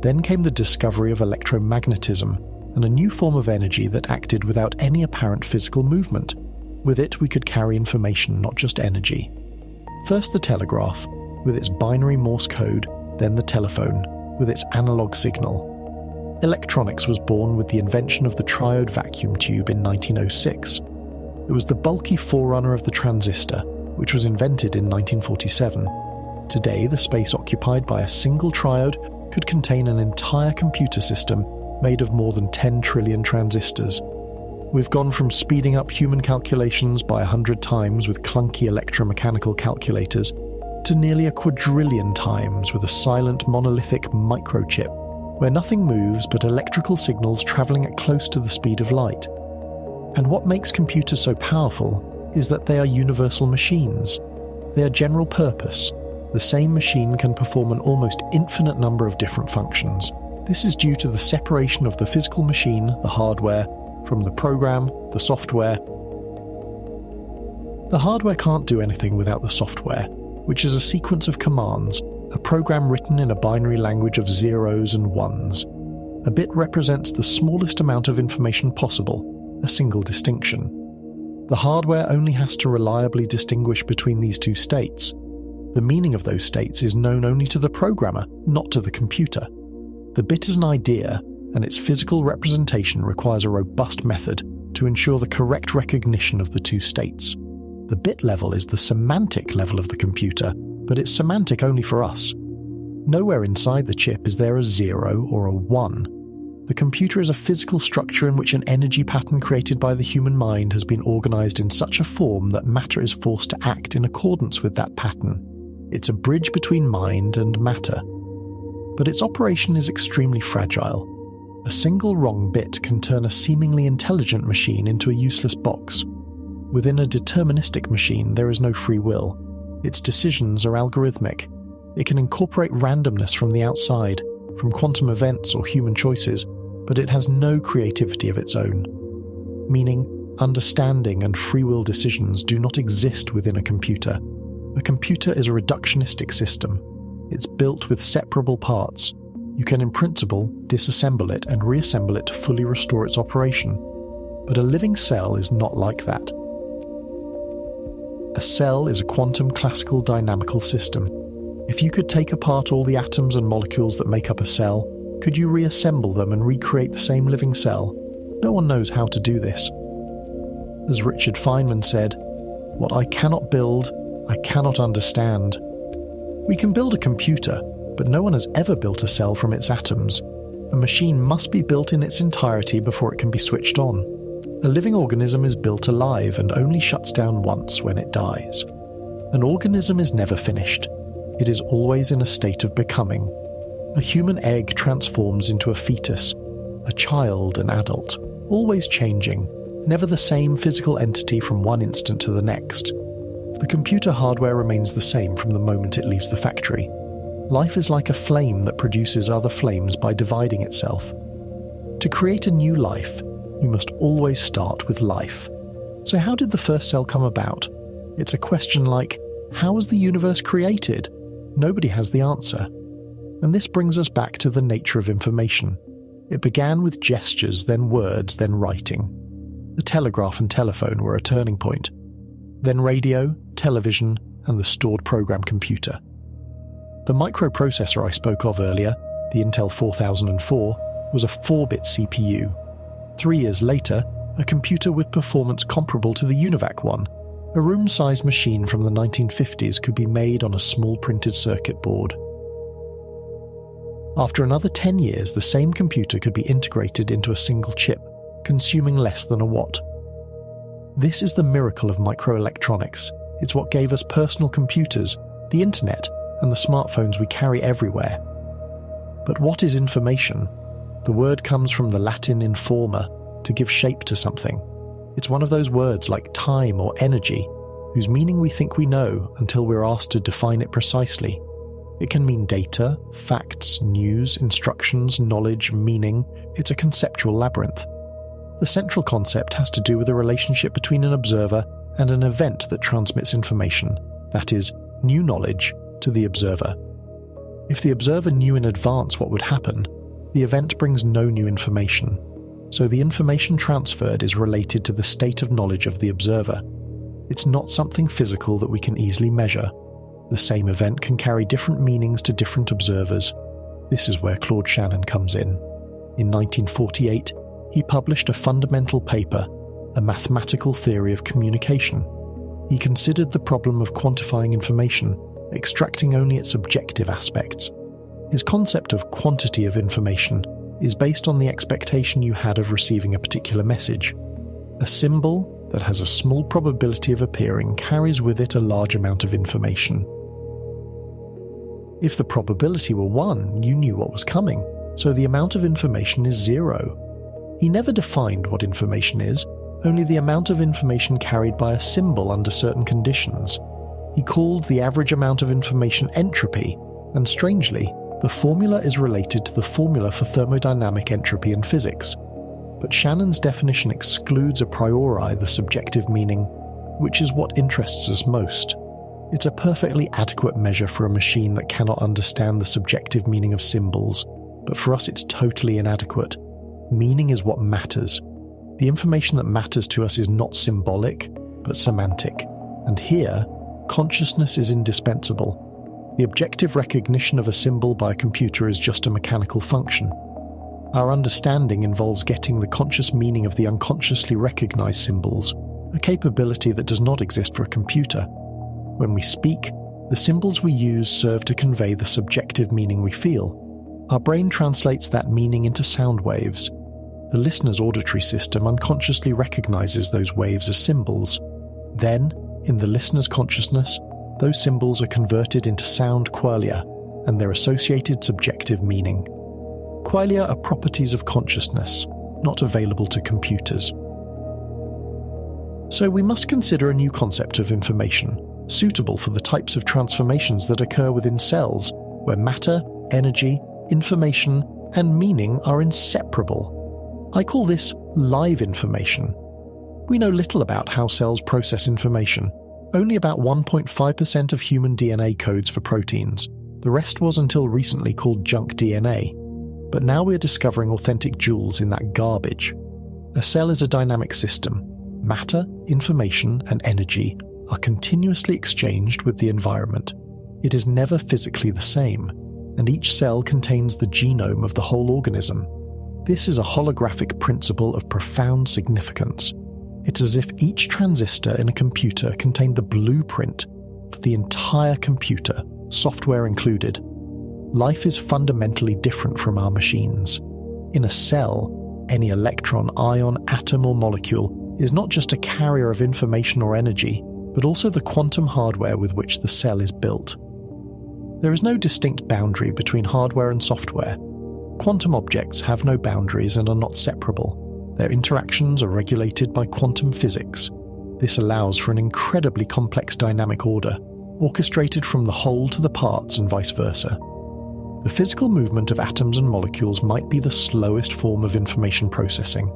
Then came the discovery of electromagnetism, and a new form of energy that acted without any apparent physical movement. With it, we could carry information, not just energy. First the telegraph, with its binary Morse code, then the telephone, with its analog signal. Electronics was born with the invention of the triode vacuum tube in 1906. It was the bulky forerunner of the transistor, which was invented in 1947. Today, the space occupied by a single triode could contain an entire computer system made of more than 10 trillion transistors. We've gone from speeding up human calculations by 100 times with clunky electromechanical calculators to nearly a quadrillion times with a silent monolithic microchip, where nothing moves but electrical signals travelling at close to the speed of light. And what makes computers so powerful is that they are universal machines. They are general purpose. The same machine can perform an almost infinite number of different functions. This is due to the separation of the physical machine, the hardware, from the program, the software. The hardware can't do anything without the software, which is a sequence of commands, a program written in a binary language of zeros and ones. A bit represents the smallest amount of information possible, a single distinction. The hardware only has to reliably distinguish between these two states. The meaning of those states is known only to the programmer, not to the computer. The bit is an idea, and its physical representation requires a robust method to ensure the correct recognition of the two states. The bit level is the semantic level of the computer, but it's semantic only for us. Nowhere inside the chip is there a 0 or a 1. The computer is a physical structure in which an energy pattern created by the human mind has been organized in such a form that matter is forced to act in accordance with that pattern. It's a bridge between mind and matter. But its operation is extremely fragile. A single wrong bit can turn a seemingly intelligent machine into a useless box. Within a deterministic machine, there is no free will. Its decisions are algorithmic. It can incorporate randomness from the outside, from quantum events or human choices, but it has no creativity of its own. Meaning, understanding and free will decisions do not exist within a computer. A computer is a reductionistic system. It's built with separable parts. You can, in principle, disassemble it and reassemble it to fully restore its operation. But a living cell is not like that. A cell is a quantum classical dynamical system. If you could take apart all the atoms and molecules that make up a cell, could you reassemble them and recreate the same living cell? No one knows how to do this. As Richard Feynman said, "What I cannot build, I cannot understand." We can build a computer, but no one has ever built a cell from its atoms. A machine must be built in its entirety before it can be switched on. A living organism is built alive and only shuts down once when it dies. An organism is never finished. It is always in a state of becoming. A human egg transforms into a fetus, a child, an adult, always changing, never the same physical entity from one instant to the next. The computer hardware remains the same from the moment it leaves the factory. Life is like a flame that produces other flames by dividing itself. To create a new life, you must always start with life. So how did the first cell come about? It's a question like, how was the universe created? Nobody has the answer. And this brings us back to the nature of information. It began with gestures, then words, then writing. The telegraph and telephone were a turning point. Then radio, television, and the stored program computer. The microprocessor I spoke of earlier, the Intel 4004, was a 4-bit CPU. 3 years later, a computer with performance comparable to the UNIVAC one, a room-sized machine from the 1950s, could be made on a small printed circuit board. After another 10 years, the same computer could be integrated into a single chip, consuming less than a watt. This is the miracle of microelectronics. It's what gave us personal computers, the internet, and the smartphones we carry everywhere. But what is information? The word comes from the Latin informa, to give shape to something. It's one of those words like time or energy, whose meaning we think we know until we're asked to define it precisely. It can mean data, facts, news, instructions, knowledge, meaning. It's a conceptual labyrinth. The central concept has to do with a relationship between an observer and an event that transmits information, that is, new knowledge, to the observer. If the observer knew in advance what would happen, the event brings no new information, so the information transferred is related to the state of knowledge of the observer. It's not something physical that we can easily measure. The same event can carry different meanings to different observers. This is where Claude Shannon comes in. In 1948, he published a fundamental paper, A Mathematical Theory of Communication. He considered the problem of quantifying information, extracting only its objective aspects. His concept of quantity of information is based on the expectation you had of receiving a particular message. A symbol that has a small probability of appearing carries with it a large amount of information. If the probability were 1, you knew what was coming, so the amount of information is 0. He never defined what information is, only the amount of information carried by a symbol under certain conditions. He called the average amount of information entropy, and strangely, the formula is related to the formula for thermodynamic entropy in physics. But Shannon's definition excludes a priori the subjective meaning, which is what interests us most. It's a perfectly adequate measure for a machine that cannot understand the subjective meaning of symbols, but for us it's totally inadequate. Meaning is what matters. The information that matters to us is not symbolic, but semantic. And here, consciousness is indispensable. The objective recognition of a symbol by a computer is just a mechanical function. Our understanding involves getting the conscious meaning of the unconsciously recognized symbols, a capability that does not exist for a computer. When we speak, the symbols we use serve to convey the subjective meaning we feel. Our brain translates that meaning into sound waves. The listener's auditory system unconsciously recognizes those waves as symbols. Then, in the listener's consciousness, those symbols are converted into sound qualia and their associated subjective meaning. Qualia are properties of consciousness, not available to computers. So we must consider a new concept of information, suitable for the types of transformations that occur within cells, where matter, energy, information, and meaning are inseparable. I call this live information. We know little about how cells process information. Only about 1.5% of human DNA codes for proteins. The rest was until recently called junk DNA. But now we're discovering authentic jewels in that garbage. A cell is a dynamic system. Matter, information, and energy are continuously exchanged with the environment. It is never physically the same, and each cell contains the genome of the whole organism. This is a holographic principle of profound significance. It's as if each transistor in a computer contained the blueprint for the entire computer, software included. Life is fundamentally different from our machines. In a cell, any electron, ion, atom, or molecule is not just a carrier of information or energy, but also the quantum hardware with which the cell is built. There is no distinct boundary between hardware and software. Quantum objects have no boundaries and are not separable. Their interactions are regulated by quantum physics. This allows for an incredibly complex dynamic order, orchestrated from the whole to the parts and vice versa. The physical movement of atoms and molecules might be the slowest form of information processing.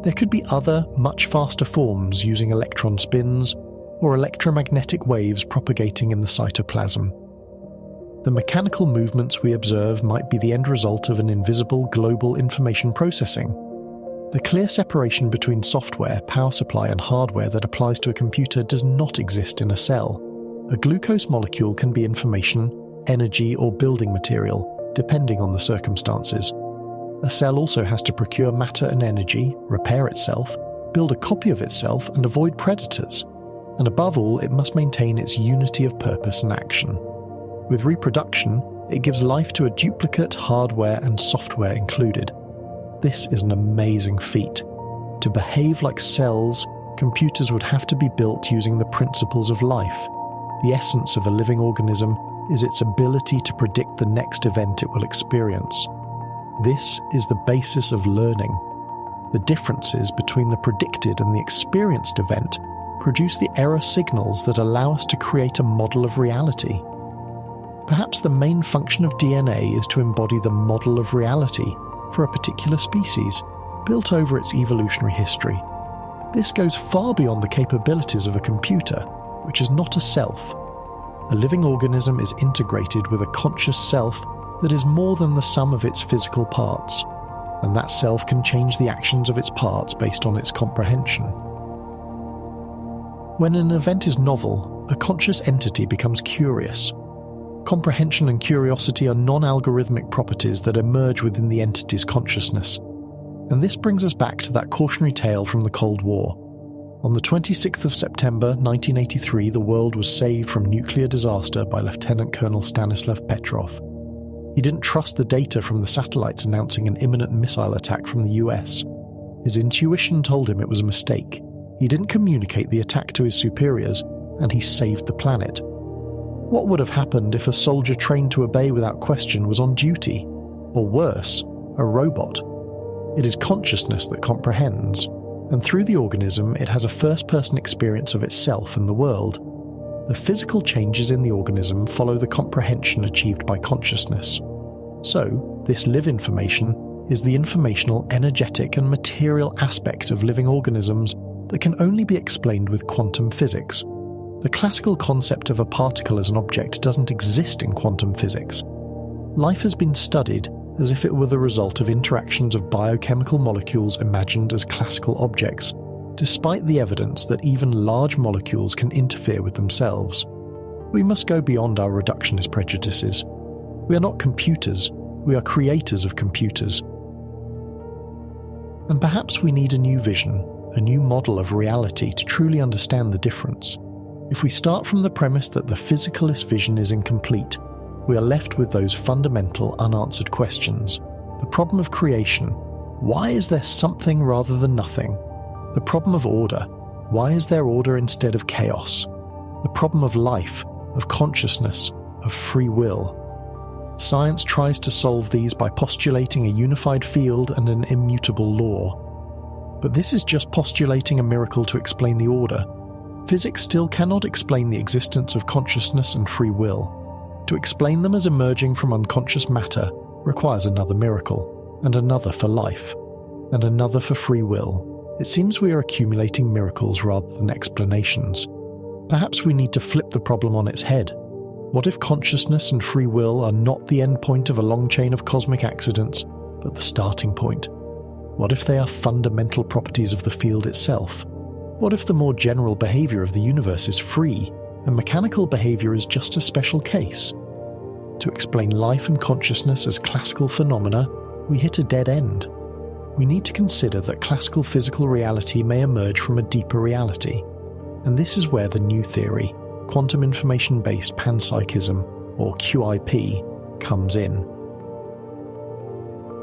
There could be other, much faster forms using electron spins or electromagnetic waves propagating in the cytoplasm. The mechanical movements we observe might be the end result of an invisible global information processing. The clear separation between software, power supply, and hardware that applies to a computer does not exist in a cell. A glucose molecule can be information, energy, or building material, depending on the circumstances. A cell also has to procure matter and energy, repair itself, build a copy of itself, and avoid predators. And above all, it must maintain its unity of purpose and action. With reproduction, it gives life to a duplicate, hardware and software included. This is an amazing feat. To behave like cells, computers would have to be built using the principles of life. The essence of a living organism is its ability to predict the next event it will experience. This is the basis of learning. The differences between the predicted and the experienced event produce the error signals that allow us to create a model of reality. Perhaps the main function of DNA is to embody the model of reality for a particular species, built over its evolutionary history. This goes far beyond the capabilities of a computer, which is not a self. A living organism is integrated with a conscious self that is more than the sum of its physical parts, and that self can change the actions of its parts based on its comprehension. When an event is novel, a conscious entity becomes curious. Comprehension and curiosity are non-algorithmic properties that emerge within the entity's consciousness. And this brings us back to that cautionary tale from the Cold War. On the 26th of September 1983, the world was saved from nuclear disaster by Lieutenant Colonel Stanislav Petrov. He didn't trust the data from the satellites announcing an imminent missile attack from the US. His intuition told him it was a mistake. He didn't communicate the attack to his superiors, and he saved the planet. What would have happened if a soldier trained to obey without question was on duty? Or worse, a robot? It is consciousness that comprehends, and through the organism it has a first-person experience of itself and the world. The physical changes in the organism follow the comprehension achieved by consciousness. So, this live information is the informational, energetic, and material aspect of living organisms that can only be explained with quantum physics. The classical concept of a particle as an object doesn't exist in quantum physics. Life has been studied as if it were the result of interactions of biochemical molecules imagined as classical objects, despite the evidence that even large molecules can interfere with themselves. We must go beyond our reductionist prejudices. We are not computers, we are creators of computers. And perhaps we need a new vision, a new model of reality to truly understand the difference. If we start from the premise that the physicalist vision is incomplete, we are left with those fundamental unanswered questions. The problem of creation: why is there something rather than nothing? The problem of order: why is there order instead of chaos? The problem of life, of consciousness, of free will. Science tries to solve these by postulating a unified field and an immutable law. But this is just postulating a miracle to explain the order. Physics still cannot explain the existence of consciousness and free will. To explain them as emerging from unconscious matter requires another miracle, and another for life, and another for free will. It seems we are accumulating miracles rather than explanations. Perhaps we need to flip the problem on its head. What if consciousness and free will are not the end point of a long chain of cosmic accidents, but the starting point? What if they are fundamental properties of the field itself? What if the more general behavior of the universe is free, and mechanical behavior is just a special case? To explain life and consciousness as classical phenomena, we hit a dead end. We need to consider that classical physical reality may emerge from a deeper reality. And this is where the new theory, quantum information-based panpsychism, or QIP, comes in.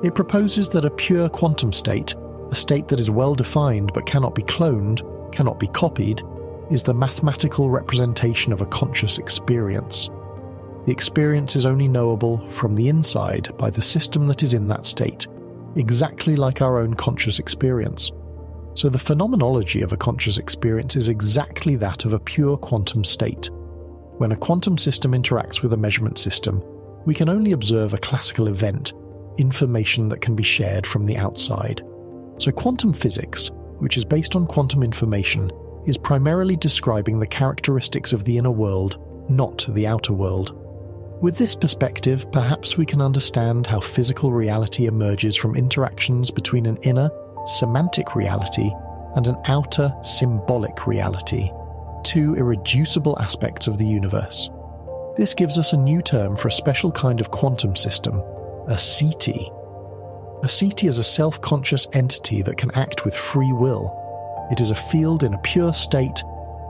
It proposes that a pure quantum state, a state that is well-defined but cannot be cloned, cannot be copied, is the mathematical representation of a conscious experience. The experience is only knowable from the inside by the system that is in that state, exactly like our own conscious experience. So the phenomenology of a conscious experience is exactly that of a pure quantum state. When a quantum system interacts with a measurement system, we can only observe a classical event, information that can be shared from the outside. So quantum physics, which is based on quantum information, is primarily describing the characteristics of the inner world, not the outer world. With this perspective, perhaps we can understand how physical reality emerges from interactions between an inner, semantic reality and an outer, symbolic reality, two irreducible aspects of the universe. This gives us a new term for a special kind of quantum system, a seity. A seity is a self-conscious entity that can act with free will. It is a field in a pure state,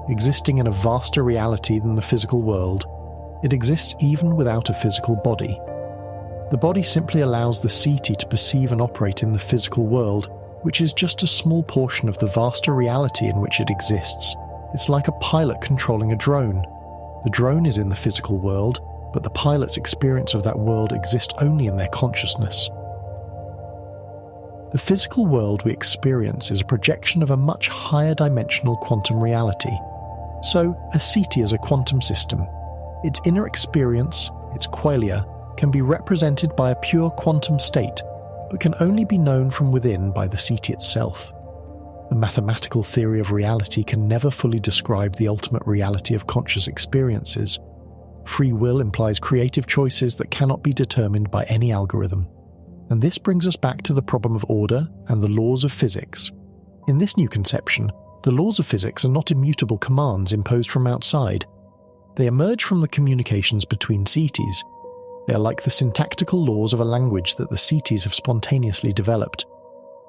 existing in a vaster reality than the physical world. It exists even without a physical body. The body simply allows the seity to perceive and operate in the physical world, which is just a small portion of the vaster reality in which it exists. It's like a pilot controlling a drone. The drone is in the physical world, but the pilot's experience of that world exists only in their consciousness. The physical world we experience is a projection of a much higher dimensional quantum reality. So, a seity is a quantum system. Its inner experience, its qualia, can be represented by a pure quantum state, but can only be known from within by the seity itself. A mathematical theory of reality can never fully describe the ultimate reality of conscious experiences. Free will implies creative choices that cannot be determined by any algorithm. And this brings us back to the problem of order and the laws of physics. In this new conception, the laws of physics are not immutable commands imposed from outside. They emerge from the communications between seities. They are like the syntactical laws of a language that the seities have spontaneously developed.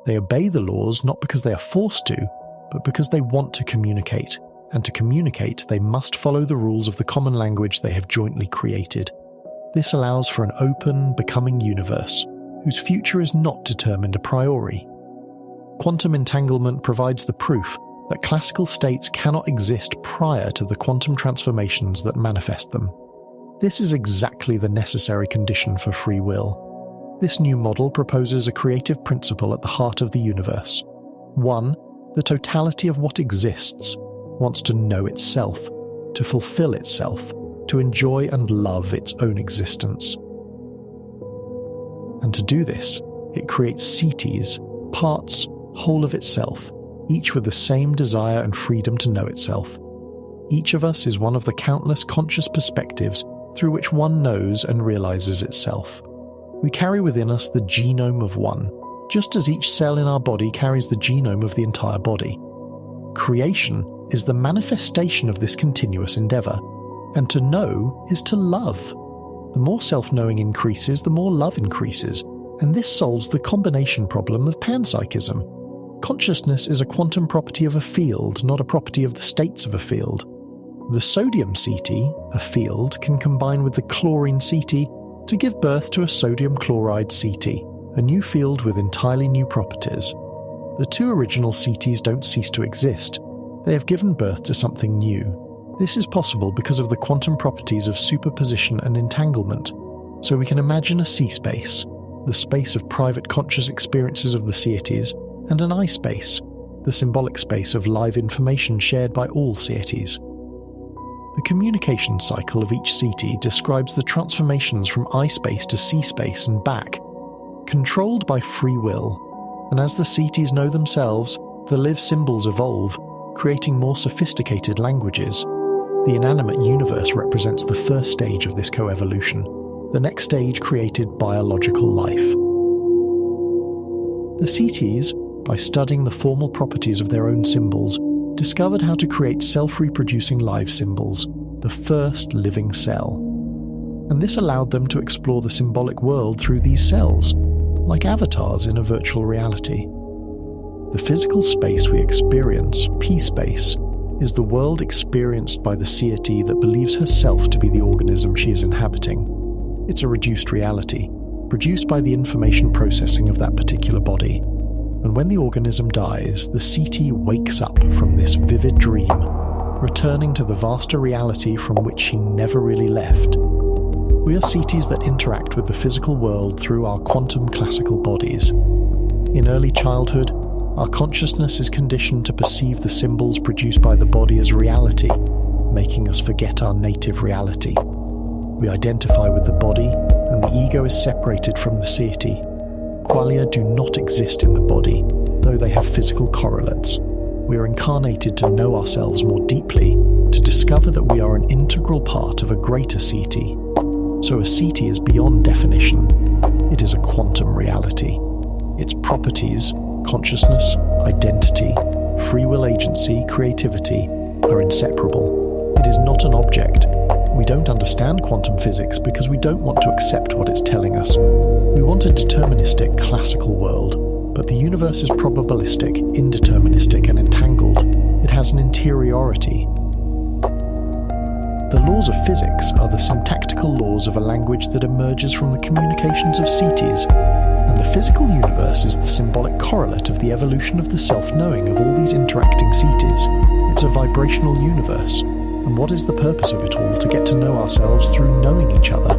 They obey the laws not because they are forced to, but because they want to communicate, and to communicate they must follow the rules of the common language they have jointly created. This allows for an open, becoming universe, whose future is not determined a priori. Quantum entanglement provides the proof that classical states cannot exist prior to the quantum transformations that manifest them. This is exactly the necessary condition for free will. This new model proposes a creative principle at the heart of the universe. 1. The totality of what exists wants to know itself, to fulfill itself, to enjoy and love its own existence. And to do this, it creates seities, parts, whole of itself, each with the same desire and freedom to know itself. Each of us is one of the countless conscious perspectives through which one knows and realizes itself. We carry within us the genome of one, just as each cell in our body carries the genome of the entire body. Creation is the manifestation of this continuous endeavor, and to know is to love. The more self-knowing increases, the more love increases, and this solves the combination problem of panpsychism. Consciousness is a quantum property of a field, not a property of the states of a field. The sodium setie, a field, can combine with the chlorine setie to give birth to a sodium chloride setie, a new field with entirely new properties. The two original seities don't cease to exist. They have given birth to something new. This is possible because of the quantum properties of superposition and entanglement. So we can imagine a C-space, the space of private conscious experiences of the seities, and an I-space, the symbolic space of live information shared by all seities. The communication cycle of each setie describes the transformations from I-space to C-space and back, controlled by free will, and as the seities know themselves, the live symbols evolve, creating more sophisticated languages. The inanimate universe represents the first stage of this coevolution. The next stage created biological life. The seities, by studying the formal properties of their own symbols, discovered how to create self-reproducing live symbols, the first living cell. And this allowed them to explore the symbolic world through these cells, like avatars in a virtual reality. The physical space we experience, P-space, is the world experienced by the seity that believes herself to be the organism she is inhabiting. It's a reduced reality, produced by the information processing of that particular body. And when the organism dies, the seity wakes up from this vivid dream, returning to the vaster reality from which she never really left. We are seities that interact with the physical world through our quantum classical bodies. In early childhood, our consciousness is conditioned to perceive the symbols produced by the body as reality, making us forget our native reality. We identify with the body, and the ego is separated from the seity. Qualia do not exist in the body, though they have physical correlates. We are incarnated to know ourselves more deeply, to discover that we are an integral part of a greater seity. So a seity is beyond definition. It is a quantum reality. Its properties, consciousness, identity, free will agency, creativity, are inseparable. It is not an object. We don't understand quantum physics because we don't want to accept what it's telling us. We want a deterministic, classical world, but the universe is probabilistic, indeterministic, and entangled. It has an interiority. The laws of physics are the syntactical laws of a language that emerges from the communications of seities, and the physical universe is the symbolic correlate of the evolution of the self-knowing of all these interacting seities. It's a vibrational universe. And what is the purpose of it all? To get to know ourselves through knowing each other.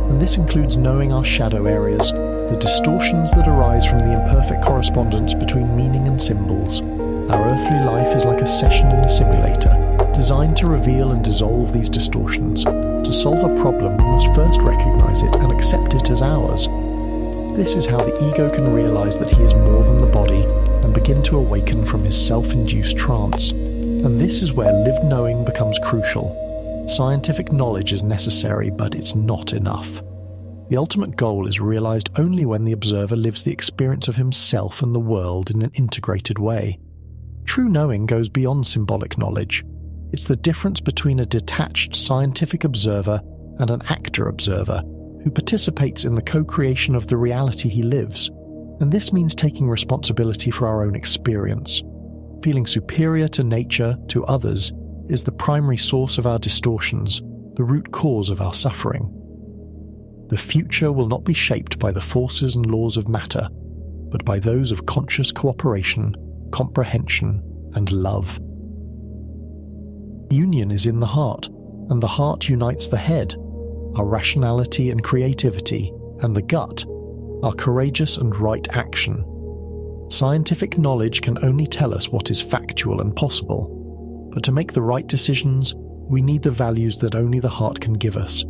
And this includes knowing our shadow areas, the distortions that arise from the imperfect correspondence between meaning and symbols. Our earthly life is like a session in a simulator, designed to reveal and dissolve these distortions. To solve a problem, we must first recognize it and accept it as ours. This is how the ego can realize that he is more than the body and begin to awaken from his self-induced trance. And this is where lived knowing becomes crucial. Scientific knowledge is necessary, but it's not enough. The ultimate goal is realized only when the observer lives the experience of himself and the world in an integrated way. True knowing goes beyond symbolic knowledge. It's the difference between a detached scientific observer and an actor observer who participates in the co-creation of the reality he lives. And this means taking responsibility for our own experience. Feeling superior to nature, to others, is the primary source of our distortions, the root cause of our suffering. The future will not be shaped by the forces and laws of matter, but by those of conscious cooperation, comprehension, and love. Union is in the heart, and the heart unites the head, our rationality and creativity, and the gut, our courageous and right action. Scientific knowledge can only tell us what is factual and possible, but to make the right decisions, we need the values that only the heart can give us.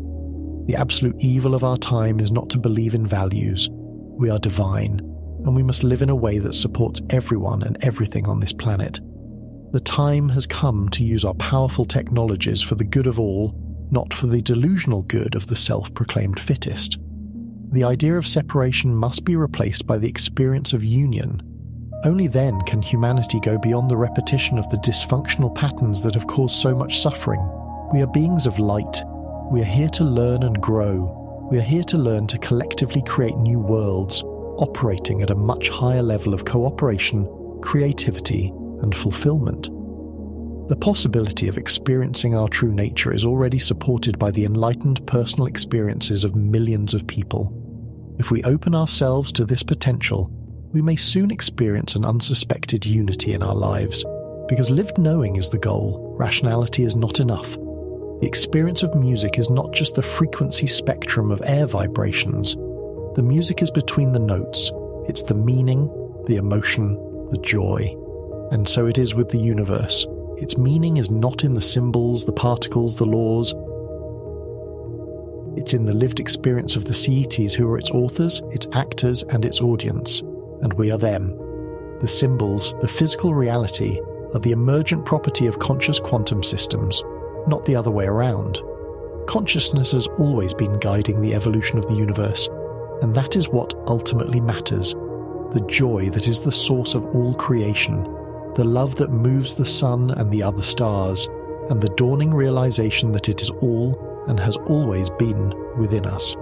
The absolute evil of our time is not to believe in values. We are divine, and we must live in a way that supports everyone and everything on this planet. The time has come to use our powerful technologies for the good of all, not for the delusional good of the self-proclaimed fittest. The idea of separation must be replaced by the experience of union. Only then can humanity go beyond the repetition of the dysfunctional patterns that have caused so much suffering. We are beings of light. We are here to learn and grow. We are here to learn to collectively create new worlds, operating at a much higher level of cooperation, creativity, and fulfillment. The possibility of experiencing our true nature is already supported by the enlightened personal experiences of millions of people. If we open ourselves to this potential, we may soon experience an unsuspected unity in our lives. Because lived knowing is the goal, rationality is not enough. The experience of music is not just the frequency spectrum of air vibrations. The music is between the notes. It's the meaning, the emotion, the joy. And so it is with the universe. Its meaning is not in the symbols, the particles, the laws. It's in the lived experience of the seities who are its authors, its actors, and its audience. And we are them. The symbols, the physical reality, are the emergent property of conscious quantum systems, not the other way around. Consciousness has always been guiding the evolution of the universe, and that is what ultimately matters. The joy that is the source of all creation, the love that moves the sun and the other stars, and the dawning realization that it is all and has always been within us.